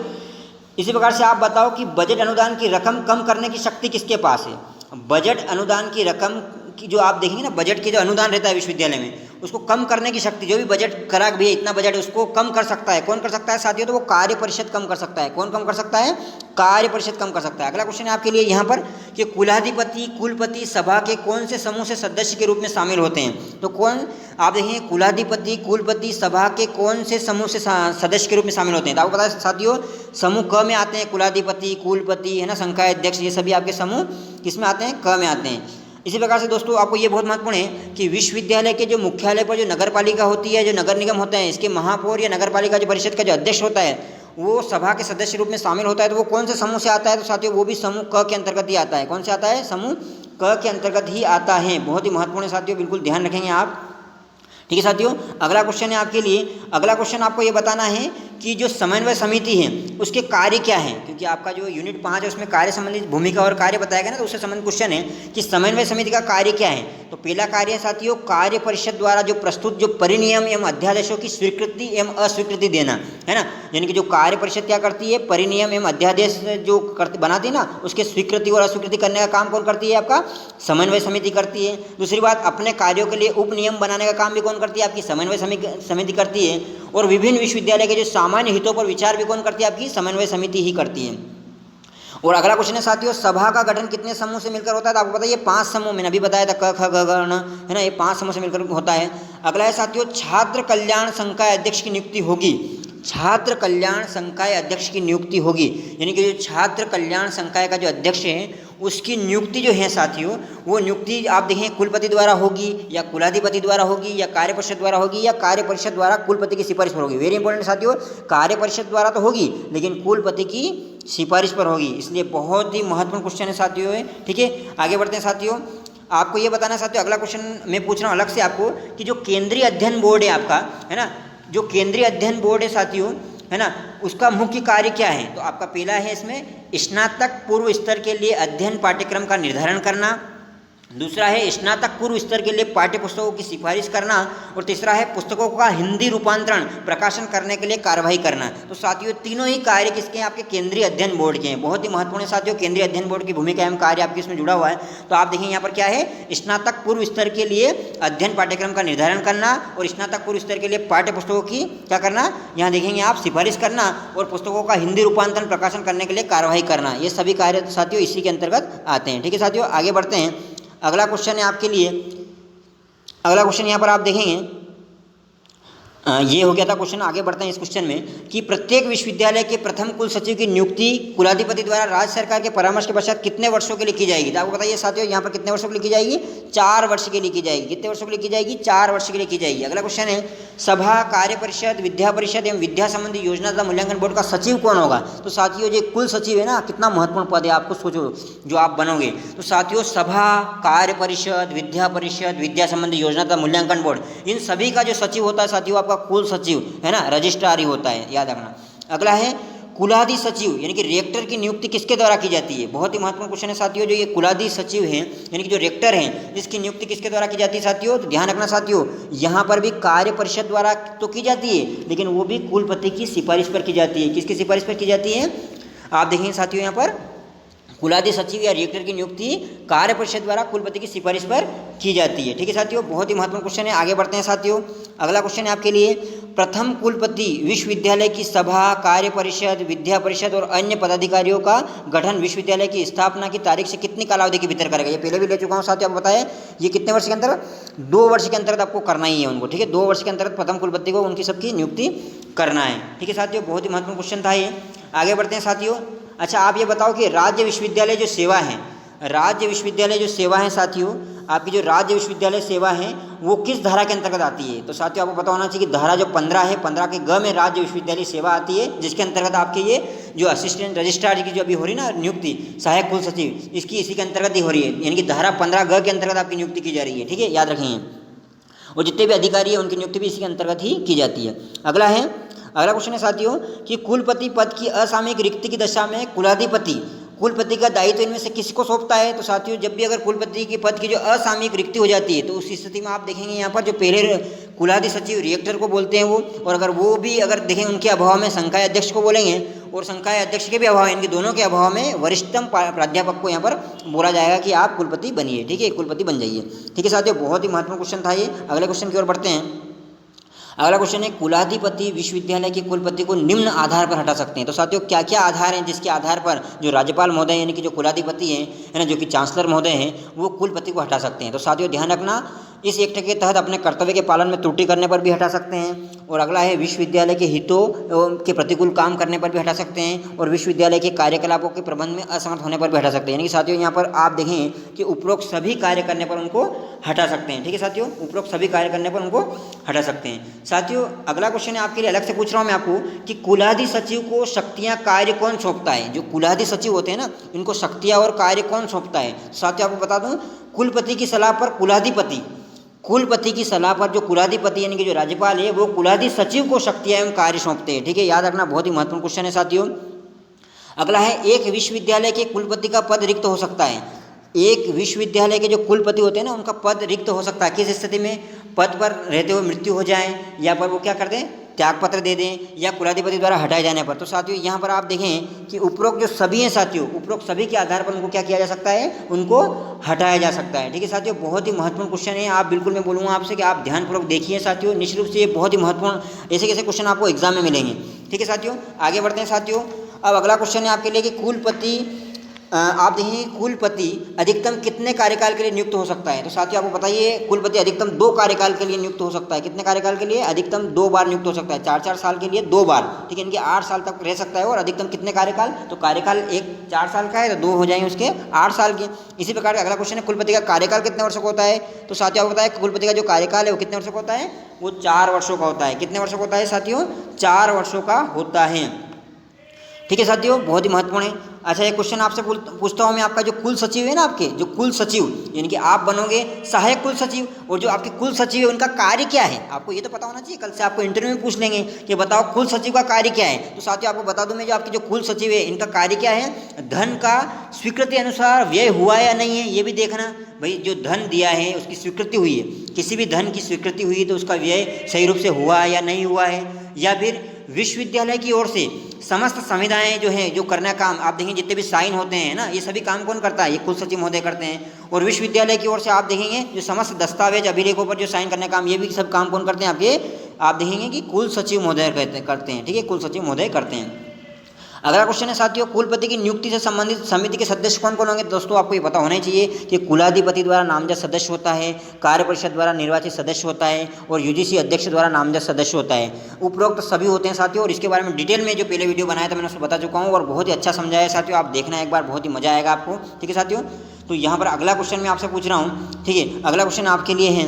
इसी प्रकार से आप बताओ कि बजट अनुदान की रकम कम करने की शक्ति किसके पास है। बजट अनुदान की रकम की जो आप देखेंगे ना, बजट के जो अनुदान रहता है विश्वविद्यालय में उसको कम करने की शक्ति, जो भी बजट करा भी है इतना बजट उसको कम कर सकता है। कौन कर सकता है साथियों? तो वो कार्य परिषद कम कर सकता है। कौन कम कर सकता है? कार्य परिषद कम कर सकता है। अगला क्वेश्चन है आपके लिए यहाँ पर कि कुलाधिपति कुलपति सभा के कौन से समूह से सदस्य के रूप में शामिल होते हैं। तो कौन आप देखेंगे कुलाधिपति कुलपति सभा के कौन से समूह से सदस्य के रूप में शामिल होते हैं। तो आपको पता है साथियों समूह क में आते हैं कुलाधिपति कुलपति है ना, संकाय अध्यक्ष, ये सभी आपके समूह किसमें आते हैं? क में आते हैं। इसी प्रकार से दोस्तों आपको ये बहुत महत्वपूर्ण है कि विश्वविद्यालय के जो मुख्यालय पर जो नगर पालिका होती है, जो नगर निगम होते हैं, इसके महापौर या नगर पालिका जो परिषद का जो अध्यक्ष होता है वो सभा के सदस्य रूप में शामिल होता है। तो वो कौन से समूह से आता है? तो साथियों वो भी समूह क के अंतर्गत ही आता है। कौन से आता है? समूह क के अंतर्गत ही आता है। बहुत ही महत्वपूर्ण है साथियों, बिल्कुल ध्यान रखेंगे आप। ठीक है साथियों, अगला क्वेश्चन है आपके लिए। अगला क्वेश्चन आपको ये बताना है कि जो समन्वय समिति है उसके कार्य क्या है, क्योंकि आपका जो यूनिट 5 है उसमें कार्य संबंधित भूमिका और कार्य बताया गया ना, तो उससे संबंधित क्वेश्चन है कि समन्वय समिति का कार्य क्या है। तो पहला कार्य है साथियों कार्य परिषद द्वारा जो प्रस्तुत जो परिनियम एवं अध्यादेशों की स्वीकृति एवं अस्वीकृति देना है ना, यानी कि जो कार्य परिषद क्या करती है, परिनियम एवं अध्यादेश जो बनाती है ना उसके स्वीकृति और अस्वीकृति करने का काम कौन करती है? आपका समन्वय समिति करती है। दूसरी बात, अपने कार्यों के लिए उप नियम बनाने का काम भी कौन करती है? आपकी समन्वय समिति करती है। और विभिन्न विश्वविद्यालय के जो सामान्य हितों पर विचार भी कौन करती है? आपकी समन्वय समिति ही करती है। और अगला क्वेश्चन है साथियों सभा का गठन कितने समूह से मिलकर होता है? तो आपको पता है ये 5 समूह, मैंने अभी बताया था क ख ग घ ण है ना, ये 5 समूह से मिलकर होता है। अगला है साथियों छात्र कल्याण संकाय अध्यक्ष की नियुक्ति होगी। छात्र कल्याण संकाय अध्यक्ष की नियुक्ति होगी, यानी कि जो छात्र कल्याण संकाय का जो अध्यक्ष है उसकी नियुक्ति जो है साथियों वो नियुक्ति आप देखें कुलपति द्वारा होगी या कुलाधिपति द्वारा होगी या कार्य परिषद द्वारा होगी या कार्य परिषद द्वारा कुलपति की सिफारिश पर होगी। वेरी इंपॉर्टेंट साथियों, कार्य परिषद द्वारा तो होगी लेकिन कुलपति की सिफारिश पर होगी, इसलिए बहुत ही महत्वपूर्ण क्वेश्चन है साथियों है। ठीक है, आगे बढ़ते हैं साथियों। आपको ये बताना साथियों, अगला क्वेश्चन मैं पूछ रहा हूँ अलग से आपको कि जो केंद्रीय अध्ययन बोर्ड है आपका है ना, जो केंद्रीय अध्ययन बोर्ड है साथियों है ना, उसका मुख्य कार्य क्या है? तो आपका पहला है इसमें स्नातक पूर्व स्तर के लिए अध्ययन पाठ्यक्रम का निर्धारण करना, दूसरा है स्नातक पूर्व स्तर के लिए पाठ्य पुस्तकों की सिफारिश करना, और तीसरा है पुस्तकों का हिंदी रूपांतरण प्रकाशन करने के लिए कार्रवाई करना। तो साथियों तीनों ही कार्य किसके हैं? आपके केंद्रीय अध्ययन बोर्ड के हैं। बहुत ही महत्वपूर्ण है साथियों, केंद्रीय अध्ययन बोर्ड की भूमिका एवं कार्य आपके इसमें जुड़ा हुआ है। तो आप देखेंगे यहाँ पर क्या है, स्नातक पूर्व स्तर के लिए अध्ययन पाठ्यक्रम का निर्धारण करना और स्नातक पूर्व स्तर के लिए पाठ्य पुस्तकों की क्या करना, यहाँ देखेंगे आप सिफारिश करना और पुस्तकों का हिंदी रूपांतरण प्रकाशन करने के लिए कार्रवाई करना। ये सभी कार्य साथियों इसी के अंतर्गत आते हैं। ठीक है साथियों, आगे बढ़ते हैं। अगला क्वेश्चन है आपके लिए, अगला क्वेश्चन यहाँ पर आप देखेंगे, ये हो गया था क्वेश्चन। आगे बढ़ते हैं इस क्वेश्चन में कि प्रत्येक विश्वविद्यालय के प्रथम कुल सचिव की नियुक्ति कुलाधिपति द्वारा राज्य सरकार के परामर्श के पश्चात कितने वर्षों के लिए की जाएगी? तो आपको बताइए साथियों यहाँ पर कितने वर्षों के लिए की जाएगी? 4 वर्ष के लिए की जाएगी। कितने वर्षों के लिए की जाएगी? 4 वर्ष के लिए की जाएगी। अगला क्वेश्चन है, सभा, कार्य परिषद, विद्या परिषद एवं विद्या संबंधी योजना तथा मूल्यांकन बोर्ड का सचिव कौन होगा? तो साथियों जो कुल सचिव है ना, कितना महत्वपूर्ण पद है, आपको सोचो जो आप बनोगे। तो साथियों सभा, कार्य परिषद, विद्या संबंधी योजना तथा मूल्यांकन बोर्ड, इन सभी का जो सचिव होता है साथियों आपका कुल सचिव है ना, रजिस्ट्रार ही होता है, याद रखना। अगला है कुलाधि सचिव यानी कि रेक्टर की नियुक्ति किसके द्वारा की जाती है? बहुत ही महत्वपूर्ण क्वेश्चन है साथियों। जो ये कुलाधि सचिव हैं यानी कि जो रेक्टर हैं, इसकी नियुक्ति किसके द्वारा की जाती है साथियों? तो ध्यान रखना साथियों, यहाँ पर भी कार्य परिषद द्वारा तो की जाती है, लेकिन वो भी कुलपति की सिफारिश पर की जाती है। किसकी सिफारिश पर की जाती है? आप देखेंगे साथियों यहाँ पर कुलाधि सचिव या रेक्टर की नियुक्ति कार्य परिषद द्वारा कुलपति की सिफारिश पर की जाती है। ठीक है साथियों, बहुत ही महत्वपूर्ण क्वेश्चन है। आगे बढ़ते हैं साथियों। अगला क्वेश्चन है आपके लिए, प्रथम कुलपति विश्वविद्यालय की सभा, कार्य परिषद, विद्या परिषद और अन्य पदाधिकारियों का गठन विश्वविद्यालय की स्थापना की तारीख से कितनी कालावधि के भीतर करेगा? ये पहले भी ले चुका हूँ साथियों, आप बताएं ये कितने वर्ष के अंदर? 2 वर्ष के अंतर्गत आपको करना ही है उनको। ठीक है, 2 वर्ष के अंतर्गत प्रथम कुलपति को उनकी सबकी नियुक्ति करना है। ठीक है साथियों, बहुत ही महत्वपूर्ण क्वेश्चन था ये। आगे बढ़ते हैं साथियों। अच्छा आप ये बताओ कि राज्य विश्वविद्यालय जो सेवा है, राज्य विश्वविद्यालय जो सेवा है साथियों, आपकी जो राज्य विश्वविद्यालय सेवा है वो किस धारा के अंतर्गत आती है? तो साथियों आपको पता होना चाहिए कि धारा जो 15 है, 15 के ग में राज्य विश्वविद्यालय सेवा आती है, जिसके अंतर्गत आपके ये जो असिस्टेंट रजिस्ट्रार जी की जो अभी हो रही है ना नियुक्ति, सहायक कुल सचिव, इसकी इसी के अंतर्गत ही हो रही है, यानी कि धारा 15 ग के अंतर्गत आपकी नियुक्ति की जा रही है। ठीक है, याद रखेंगे। और जितने भी अधिकारी हैं उनकी नियुक्ति भी इसी के अंतर्गत ही की जाती है। अगला क्वेश्चन है साथियों कि कुलपति पद की असामयिक रिक्ति की दशा में कुलाधिपति कुलपति का दायित्व इनमें से किसको सौंपता है? तो साथियों जब भी अगर कुलपति के पद की जो असामयिक रिक्ति हो जाती है तो उस स्थिति में आप देखेंगे यहाँ पर जो पहले कुलाधि सचिव रिएक्टर को बोलते हैं वो, और अगर वो भी अगर देखें उनके अभाव में संकाय अध्यक्ष को बोलेंगे, और संकाय अध्यक्ष के भी अभाव है, इनके दोनों के अभाव में वरिष्ठतम प्राध्यापक को यहाँ पर बोला जाएगा कि आप कुलपति बनिए। ठीक है, कुलपति बन जाइए। ठीक है साथियों, बहुत ही महत्वपूर्ण क्वेश्चन था ये। अगले क्वेश्चन की ओर बढ़ते हैं। अगला क्वेश्चन है, कुलाधिपति विश्वविद्यालय के कुलपति को निम्न आधार पर हटा सकते हैं। तो साथियों क्या क्या आधार हैं जिसके आधार पर जो राज्यपाल महोदय यानी कि जो कुलाधिपति हैं है ना, जो कि चांसलर महोदय हैं, वो कुलपति को हटा सकते हैं? तो साथियों ध्यान रखना, इस एक्ट के तहत अपने कर्तव्य के पालन में त्रुटि करने पर भी हटा सकते हैं, और अगला है विश्वविद्यालय के हितों के प्रतिकूल काम करने पर भी हटा सकते हैं, और विश्वविद्यालय के कार्यकलापों के प्रबंध में असमर्थ होने पर भी हटा सकते हैं। यानी कि साथियों यहाँ पर आप देखें कि उपरोक्त सभी कार्य करने पर उनको हटा सकते हैं। ठीक है साथियों, उपरोक्त सभी कार्य करने पर उनको हटा सकते हैं। साथियों अगला क्वेश्चन है आपके लिए, अलग से पूछ रहा हूँ मैं आपको कि कुलाधि सचिव को शक्तियाँ कार्य कौन सौंपता है? जो कुलाधि सचिव होते हैं ना, इनको शक्तियाँ और कार्य कौन सौंपता है? साथियों आपको बता दूँ, कुलपति की सलाह पर कुलाधिपति, कुलपति की सलाह पर जो कुलाधिपति यानी कि जो राज्यपाल है वो कुलाधि सचिव को शक्तियाँ एवं कार्य सौंपते हैं। ठीक है, याद रखना, बहुत ही महत्वपूर्ण क्वेश्चन है साथियों। अगला है, एक विश्वविद्यालय के कुलपति का पद रिक्त हो सकता है। एक विश्वविद्यालय के जो कुलपति होते हैं ना, उनका पद रिक्त हो सकता है। किस स्थिति में? पद पर रहते हुए मृत्यु हो जाए, या पर वो क्या कर दें, त्यागपत्र दे दें, या कुलाधिपति द्वारा हटाए जाने पर। तो साथियों यहाँ पर आप देखें कि उपरोक्त जो सभी हैं साथियों, उपरोक्त सभी के आधार पर उनको क्या किया जा सकता है? उनको हटाया जा सकता है। ठीक है साथियों, बहुत ही महत्वपूर्ण क्वेश्चन है। आप बिल्कुल, मैं बोलूँगा आपसे कि आप ध्यानपूर्वक देखिए साथियों, निश्चित रूप से ये बहुत ही महत्वपूर्ण ऐसे कैसे क्वेश्चन आपको एग्जाम में मिलेंगे। ठीक है साथियों, आगे बढ़ते हैं साथियों। अब अगला क्वेश्चन है आपके लिए कि कुलपति आप देखिए कुलपति अधिकतम कितने कार्यकाल के लिए नियुक्त हो सकता है? तो साथियों आपको बताइए, कुलपति अधिकतम 2 कार्यकाल के लिए नियुक्त हो सकता है। कितने कार्यकाल के लिए? अधिकतम 2 बार नियुक्त हो सकता है। 4-4 साल के लिए 2 बार। ठीक है, इनके 8 साल तक रह सकता है। और अधिकतम कितने कार्यकाल? तो कार्यकाल एक 4 साल का है तो 2 हो जाएंगे उसके 8 साल के। इसी प्रकार का अगला क्वेश्चन है, कुलपति का कार्यकाल कितने वर्षों का होता है? तो साथियों आपको बताया कुलपति का जो कार्यकाल है वो कितने वर्षों का होता है? वो 4 वर्षों का होता है। कितने वर्षों का होता है साथियों? 4 वर्षों का होता है। ठीक है साथियों, बहुत ही महत्वपूर्ण है। अच्छा एक क्वेश्चन आपसे पूछता हूँ मैं, आपका जो कुल सचिव है ना, आपके जो कुल सचिव यानी कि आप बनोगे सहायक कुल सचिव, और जो आपके कुल सचिव है उनका कार्य क्या है, आपको ये तो पता होना चाहिए। कल से आपको इंटरव्यू में पूछ लेंगे कि बताओ कुल सचिव का कार्य क्या है। तो साथियों आपको बता दूं मैं, जो आपके जो कुल सचिव है इनका कार्य क्या है, धन का स्वीकृति अनुसार व्यय हुआ या नहीं है ये भी देखना। भाई जो धन दिया है उसकी स्वीकृति हुई है, किसी भी धन की स्वीकृति हुई तो उसका व्यय सही रूप से हुआ है या नहीं हुआ है, या फिर विश्वविद्यालय की ओर से समस्त संविधाएं जो हैं जो करना काम, आप देखेंगे जितने भी साइन होते हैं ना, ये सभी काम कौन करता है, ये कुल सचिव महोदय करते हैं। और विश्वविद्यालय की ओर से आप देखेंगे जो समस्त दस्तावेज अभिलेखों पर जो साइन करने का काम, ये भी सब काम कौन करते हैं आपके, आप देखेंगे कि कुल सचिव महोदय करते हैं। ठीक है, कुल सचिव महोदय करते हैं। अगला क्वेश्चन है साथियों, कुलपति की नियुक्ति से संबंधित समिति के सदस्य कौन कौन होंगे। दोस्तों आपको ये पता होना ही चाहिए कि कुलाधिपति द्वारा नामजद सदस्य होता है, कार्य परिषद द्वारा निर्वाचित सदस्य होता है, और यूजीसी अध्यक्ष द्वारा नामजद सदस्य होता है। उपरोक्त सभी होते हैं साथियों, और इसके बारे में डिटेल में जो पहले वीडियो बनाया था मैंने उसको बता चुका हूँ, और बहुत ही अच्छा समझाया है साथियों, आप देखना एक बार, बहुत ही मजा आएगा आपको। ठीक है साथियों, तो यहाँ पर अगला क्वेश्चन मैं आपसे पूछ रहा हूँ। ठीक है, अगला क्वेश्चन आपके लिए है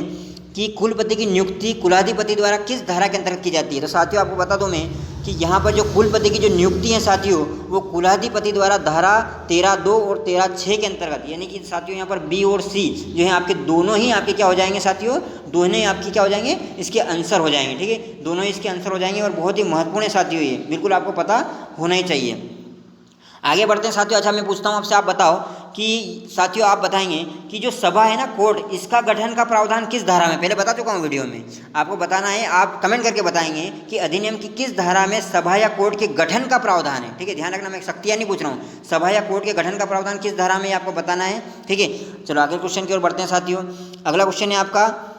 कि कुलपति की नियुक्ति कुलाधिपति द्वारा किस धारा के अंतर्गत की जाती है। तो साथियों आपको बता दूं मैं कि यहाँ पर जो कुलपति की जो नियुक्ति है साथियों, वो कुलाधिपति द्वारा धारा 13(2) और 13(6) के अंतर्गत, यानी कि साथियों यहाँ पर बी और सी जो है आपके दोनों ही आपके क्या हो जाएंगे साथियों, दोनों ही आपकी क्या हो जाएंगे, इसके आंसर हो जाएंगे। ठीक है, दोनों ही इसके आंसर हो जाएंगे, और बहुत ही महत्वपूर्ण है साथियों, ये बिल्कुल आपको पता होना ही चाहिए। आगे बढ़ते हैं साथियों। अच्छा मैं पूछता हूँ आपसे, आप बताओ कि साथियों आप बताएंगे कि जो सभा है ना, कोर्ट, इसका गठन का प्रावधान किस धारा में, पहले बता चुका हूँ वीडियो में, आपको बताना है, आप कमेंट करके बताएंगे कि अधिनियम की किस धारा में सभा या कोर्ट के गठन का प्रावधान है। ठीक है, ध्यान रखना, मैं शक्तियाँ नहीं पूछ रहा हूँ, सभा या कोर्ट के गठन का प्रावधान किस धारा में आपको बताना है। ठीक है, चलो आगे क्वेश्चन की ओर बढ़ते हैं साथियों। अगला क्वेश्चन है आपका,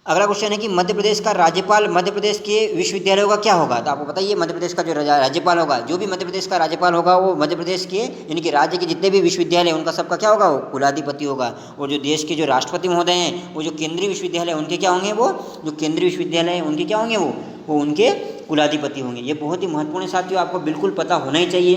अगला क्वेश्चन है कि मध्य प्रदेश का राज्यपाल मध्य प्रदेश के विश्वविद्यालयों का क्या होगा। तो आपको बताइए मध्य प्रदेश का जो राज्यपाल होगा, जो भी मध्य प्रदेश का राज्यपाल होगा वो मध्य प्रदेश के यानी कि राज्य के जितने भी विश्वविद्यालय उनका सबका क्या होगा, वो कुलाधिपति होगा। और जो देश के जो राष्ट्रपति महोदय हैं, वो जो केंद्रीय विश्वविद्यालय उनके क्या होंगे, वो जो केंद्रीय विश्वविद्यालय हैं उनके क्या होंगे, वो उनके कुलाधिपति होंगे। ये बहुत ही महत्वपूर्ण है साथियों, आपको बिल्कुल पता होना ही चाहिए।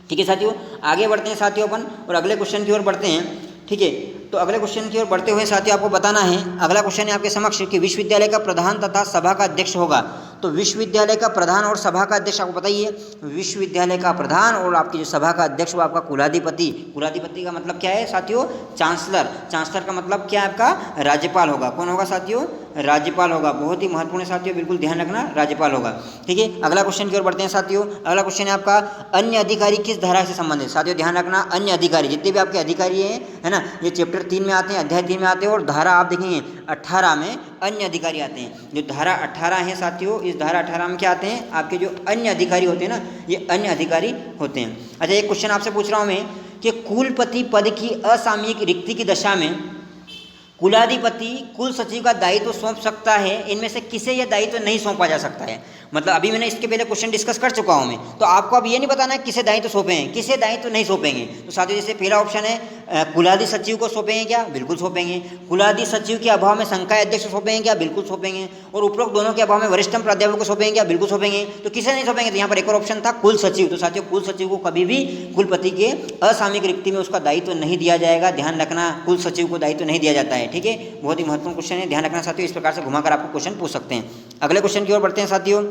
ठीक है साथियों, आगे बढ़ते हैं साथियों अपन, और अगले क्वेश्चन की ओर बढ़ते हैं। ठीक है, तो अगले क्वेश्चन की ओर बढ़ते हुए साथियों आपको बताना है, अगला क्वेश्चन है आपके समक्ष कि विश्वविद्यालय का प्रधान तथा सभा का अध्यक्ष होगा। तो विश्वविद्यालय का प्रधान और सभा का अध्यक्ष आपको बताइए, विश्वविद्यालय का प्रधान और आपकी जो सभा का अध्यक्ष वो आपका कुलाधिपति। कुलाधिपति का मतलब क्या है साथियों, चांसलर। चांसलर का मतलब क्या है आपका, राज्यपाल होगा। कौन होगा साथियों, राज्यपाल होगा। बहुत ही महत्वपूर्ण है साथियों, बिल्कुल ध्यान रखना, राज्यपाल होगा। ठीक है, अगला क्वेश्चन की ओर बढ़ते हैं साथियों। अगला क्वेश्चन है आपका, अन्य अधिकारी किस धारा से संबंधित। साथियों ध्यान रखना, अन्य अधिकारी जितने भी आपके अधिकारी हैं, है ना, ये चैप्टर 3 में आते हैं, अध्याय 3 में आते हैं, और धारा आप देखेंगे 18 में अन्य अधिकारी आते हैं। जो धारा 18 है साथियों, इस धारा 18 में क्या आते हैं, आपके जो अन्य अधिकारी होते हैं ना, ये अन्य अधिकारी होते हैं। अच्छा एक क्वेश्चन आपसे पूछ रहा हूँ मैं कि कुलपति पद की असामयिक रिक्ति की दशा में कुलाधिपति कुल सचिव का दायित्व सौंप सकता है, इनमें से किसे यह दायित्व नहीं सौंपा जा सकता है। मतलब अभी मैंने इसके पहले क्वेश्चन डिस्कस कर चुका हूं मैं, तो आपको अब ये नहीं बताना है किसे दायित्व सौंपे हैं, किसे दायित्व नहीं सौंपेंगे। तो साथियों जैसे पहला ऑप्शन है कुलाधि सचिव को सौंपेंगे क्या, बिल्कुल सौंपेंगे। कुलाधि सचिव के अभाव में संकाय अध्यक्ष सौंपेंगे क्या, बिल्कुल सौंपेंगे। और उपरोक्त दोनों के अभाव में वरिष्ठतम प्राध्यापक को सौंपेंगे क्या, बिल्कुल सौंपेंगे। तो किसे नहीं सौंपेंगे, तो यहाँ पर एक और ऑप्शन था कुल सचिव। तो साथियों कुल सचिव को कभी भी कुलपति के असामयिक रिक्ति में उसका दायित्व नहीं दिया जाएगा, ध्यान रखना, कुल सचिव को दायित्व नहीं दिया जाता है। ठीक है, बहुत ही महत्वपूर्ण क्वेश्चन है, ध्यान रखना साथियों, इस प्रकार से घुमाकर आपको क्वेश्चन पूछ सकते हैं। अगले क्वेश्चन की ओर बढ़ते हैं साथियों।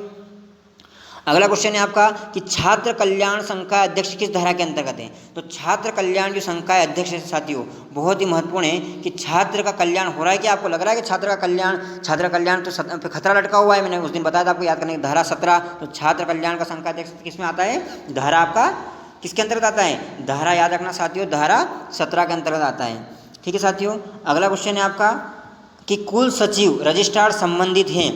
अगला क्वेश्चन है आपका कि छात्र कल्याण संकाय अध्यक्ष किस धारा के अंतर्गत है। तो छात्र कल्याण जो संकाय अध्यक्ष है साथियों, बहुत ही महत्वपूर्ण है कि छात्र का कल्याण हो रहा है। क्या आपको लग रहा है कि छात्र का कल्याण तो खतरा लटका हुआ है। मैंने उस दिन बताया था आपको, याद करने की, धारा 17। तो छात्र कल्याण का संकाय अध्यक्ष किस में आता है, धारा आपका किसके अंतर्गत आता है, धारा याद रखना साथियों, धारा 17 के अंतर्गत आता है। ठीक है साथियों, अगला क्वेश्चन है आपका कि कुल सचिव रजिस्ट्रार संबंधित हैं।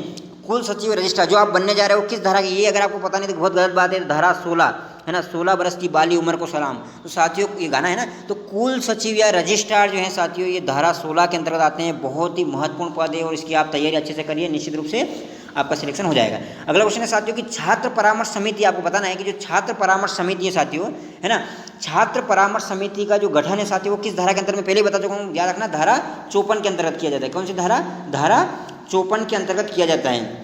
कुल सचिव रजिस्ट्रार जो आप बनने जा रहे हो किस धारा की, ये अगर आपको पता नहीं तो बहुत गलत बात है। धारा 16 है ना, 16 बरस की बाली उम्र को सलाम। तो साथियों ये गाना है ना, तो कुल सचिव या रजिस्ट्रार जो है साथियों, ये धारा 16 के अंतर्गत आते हैं। बहुत ही महत्वपूर्ण पद है, और इसकी आप तैयारी अच्छे से करिए, निश्चित रूप से आपका सिलेक्शन हो जाएगा। अगला क्वेश्चन है साथियों कि छात्र परामर्श समिति, आपको बताना है कि जो छात्र परामर्श समिति है साथियों, है ना, छात्र परामर्श समिति का जो गठन है साथियों, वो किस धारा के अंतर्गत, मैं पहले ही बता चुका हूँ, याद रखना, धारा 54 के अंतर्गत किया जाता है। कौन सी धारा, धारा 54 के अंतर्गत किया जाता है।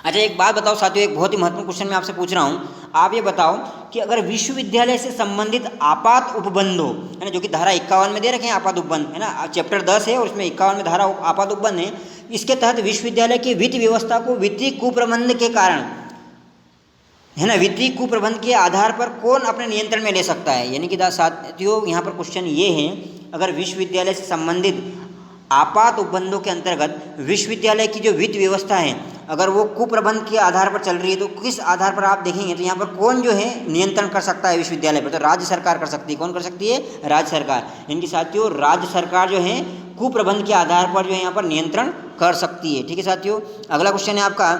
अच्छा एक बात बताओ साथियों, एक बहुत ही महत्वपूर्ण क्वेश्चन मैं आपसे पूछ रहा हूँ, आप ये बताओ कि अगर विश्वविद्यालय से संबंधित आपात उपबंध हो, है ना, जो कि धारा 51 में दे रखे हैं आपात उपबंध, है ना, चैप्टर 10 है और उसमें 51 में धारा आपात उपबंध है। इसके तहत विश्वविद्यालय की वित्त व्यवस्था को वित्तीय कुप्रबंध के कारण, है ना, वित्तीय कुप्रबंध के आधार पर कौन अपने नियंत्रण में ले सकता है। यानी कि साथियों यहाँ पर क्वेश्चन ये है, अगर विश्वविद्यालय से संबंधित आपात उपबंधों के अंतर्गत विश्वविद्यालय की जो वित्त व्यवस्था है अगर वो कुप्रबंध के आधार पर चल रही है तो किस आधार पर आप देखेंगे तो यहाँ पर कौन जो है नियंत्रण कर सकता है विश्वविद्यालय पर, तो राज्य सरकार कर सकती है। कौन कर सकती है? राज्य सरकार। इनके साथियों राज्य सरकार जो है कुप्रबंध के आधार पर जो है यहाँ पर नियंत्रण कर सकती है। ठीक है साथियों, अगला क्वेश्चन है आपका,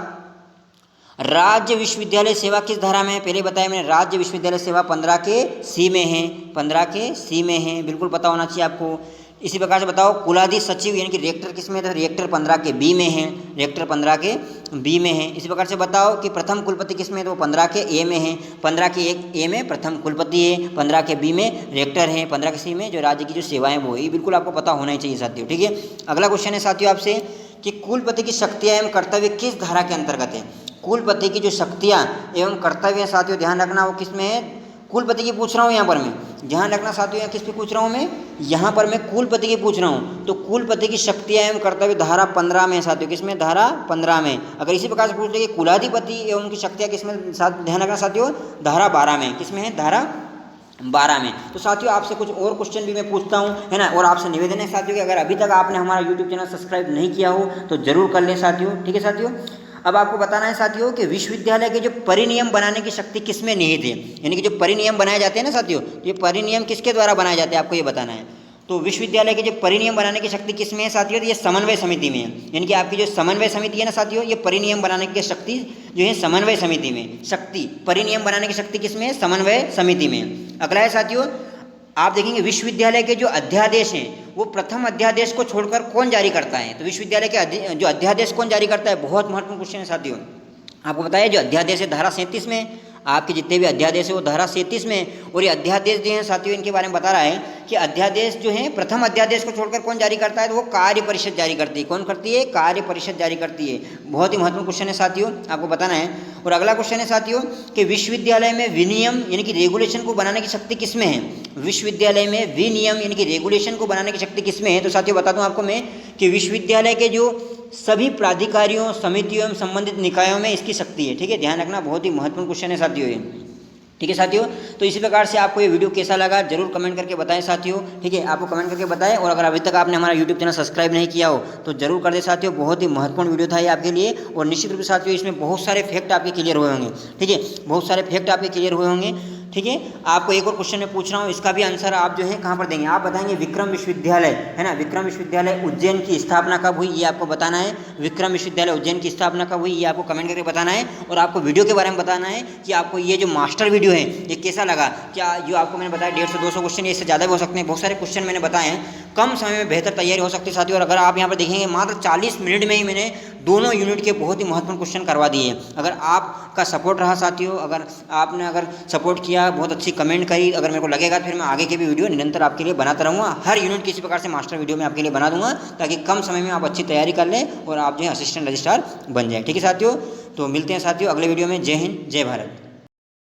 राज्य विश्वविद्यालय सेवा किस धारा में है? पहले बताया मैंने, राज्य विश्वविद्यालय सेवा 15 के सी में है, 15 के सी में है, बिल्कुल पता होना चाहिए आपको। इसी प्रकार से बताओ कुलाधिपति सचिव यानी कि रेक्टर किस में है? तो रेक्टर 15 के बी में है, रेक्टर 15 के बी में है। इसी प्रकार से बताओ कि प्रथम कुलपति किस में है? तो 15 के ए में है, 15 के ए में प्रथम कुलपति है, 15 के बी में रेक्टर है, 15 के सी में जो राज्य की जो सेवाएं वो है। ये बिल्कुल आपको पता होना ही चाहिए साथियों। ठीक है, अगला क्वेश्चन है साथियों आपसे कि कुलपति की शक्तियाँ एवं कर्तव्य किस धारा के अंतर्गत है? कुलपति की जो शक्तियाँ एवं कर्तव्य साथियों ध्यान रखना वो किस में है? कुलपति की पूछ रहा हूँ यहाँ पर मैं, ध्यान रखना साथियों, यहाँ किस पे पूछ रहा हूँ मैं? यहाँ पर मैं कुलपति की पूछ रहा हूँ। तो कुलपति की शक्तियाँ एवं कर्तव्य धारा 15 में साथियों, किस में? धारा 15 में। अगर इसी प्रकार से पूछ ले कि कुलाधिपति एवं उनकी शक्तियाँ किस में? ध्यान रखना साथियों, धारा 12 में। किस में है? धारा 12 में। तो साथियों आपसे कुछ और क्वेश्चन भी मैं पूछता हूँ, है ना, और आपसे निवेदन है साथियों कि अगर अभी तक आपने हमारा यूट्यूब चैनल सब्सक्राइब नहीं किया हो तो जरूर कर लें साथियों। ठीक है साथियों, अब आपको बताना है साथियों कि विश्वविद्यालय के जो परिनियम बनाने की शक्ति किसमें निहित है, यानी कि जो परिनियम बनाए जाते हैं ना साथियों, तो ये परिनियम किसके द्वारा बनाए जाते हैं आपको ये बताना है। तो विश्वविद्यालय के जो परिनियम बनाने की शक्ति किसमें है साथियों? तो ये समन्वय समिति में है, यानी कि आपकी जो समन्वय समिति है ना साथियों, ये परिनियम बनाने की शक्ति जो है समन्वय समिति में, शक्ति परिनियम बनाने की शक्ति किसमें है? समन्वय समिति में। अगला है साथियों, आप देखेंगे विश्वविद्यालय के जो अध्यादेश हैं वो प्रथम अध्यादेश को छोड़कर कौन जारी करता है? तो विश्वविद्यालय के जो अध्यादेश कौन जारी करता है? बहुत महत्वपूर्ण क्वेश्चन है साथियों। आपको बताया जो अध्यादेश है धारा 37 में, आपके जितने भी अध्यादेश है वो धारा 37 में। और ये अध्यादेश जो है साथियों इनके बारे में बता रहा है कि अध्यादेश जो है प्रथम अध्यादेश को छोड़कर कौन जारी करता है? तो वो कार्य परिषद जारी करती है। कौन करती है? कार्य परिषद जारी करती है। बहुत ही महत्वपूर्ण क्वेश्चन है साथियों, आपको बताना है। और अगला क्वेश्चन है साथियों कि विश्वविद्यालय में विनियम यानी कि रेगुलेशन को बनाने की शक्ति किसमें है? विश्वविद्यालय में विनियम यानी कि रेगुलेशन को बनाने की शक्ति किसमें है? तो साथियों बता दूं आपको मैं कि विश्वविद्यालय के जो सभी प्राधिकारियों, समितियों एवं संबंधित निकायों में इसकी शक्ति है। ठीक है, ध्यान रखना, बहुत ही महत्वपूर्ण क्वेश्चन है साथियों ये। ठीक है साथियों, तो इसी प्रकार से आपको ये वीडियो कैसा लगा जरूर कमेंट करके बताएं साथियों। ठीक है, आपको कमेंट करके बताएं, और अगर अभी तक आपने हमारा यूट्यूब चैनल सब्सक्राइब नहीं किया हो तो जरूर कर दे साथियों। बहुत ही महत्वपूर्ण वीडियो था ये आपके लिए, और निश्चित रूप से साथियों इसमें बहुत सारे फैक्ट आपके क्लियर हुए होंगे। ठीक है, बहुत सारे फैक्ट आपके क्लियर हुए होंगे। ठीक है, आपको एक और क्वेश्चन मैं पूछ रहा हूँ, इसका भी आंसर आप जो है कहाँ पर देंगे? आप बताएंगे विक्रम विश्वविद्यालय, है ना, विक्रम विश्वविद्यालय उज्जैन की स्थापना कब हुई ये आपको बताना है। विक्रम विश्वविद्यालय उज्जैन की स्थापना कब हुई ये आपको कमेंट करके बताना है। और आपको वीडियो के बारे में बताना है कि आपको ये जो मास्टर वीडियो है ये कैसा लगा। क्या जो आपको मैंने बताया 150-200 क्वेश्चन, इससे ज़्यादा भी हो सकते हैं, बहुत सारे क्वेश्चन मैंने बताए हैं, कम समय में बेहतर तैयारी हो सकती है साथियों। और अगर आप यहाँ पर देखेंगे मात्र 40 मिनट में ही मैंने दोनों यूनिट के बहुत ही महत्वपूर्ण क्वेश्चन करवा दिए। अगर आपका सपोर्ट रहा साथियों, अगर आपने सपोर्ट किया, बहुत अच्छी कमेंट करी, अगर मेरे को लगेगा तो फिर मैं आगे के भी वीडियो निरंतर आपके लिए बनाता रहूँगा। हर यूनिट किसी प्रकार से मास्टर वीडियो में आपके लिए बना दूंगा, ताकि कम समय में आप अच्छी तैयारी कर लें और आप जो है असिस्टेंट रजिस्ट्रार बन जाए। ठीक है साथियों, तो मिलते हैं साथियों अगले वीडियो में। जय हिंद, जय भारत।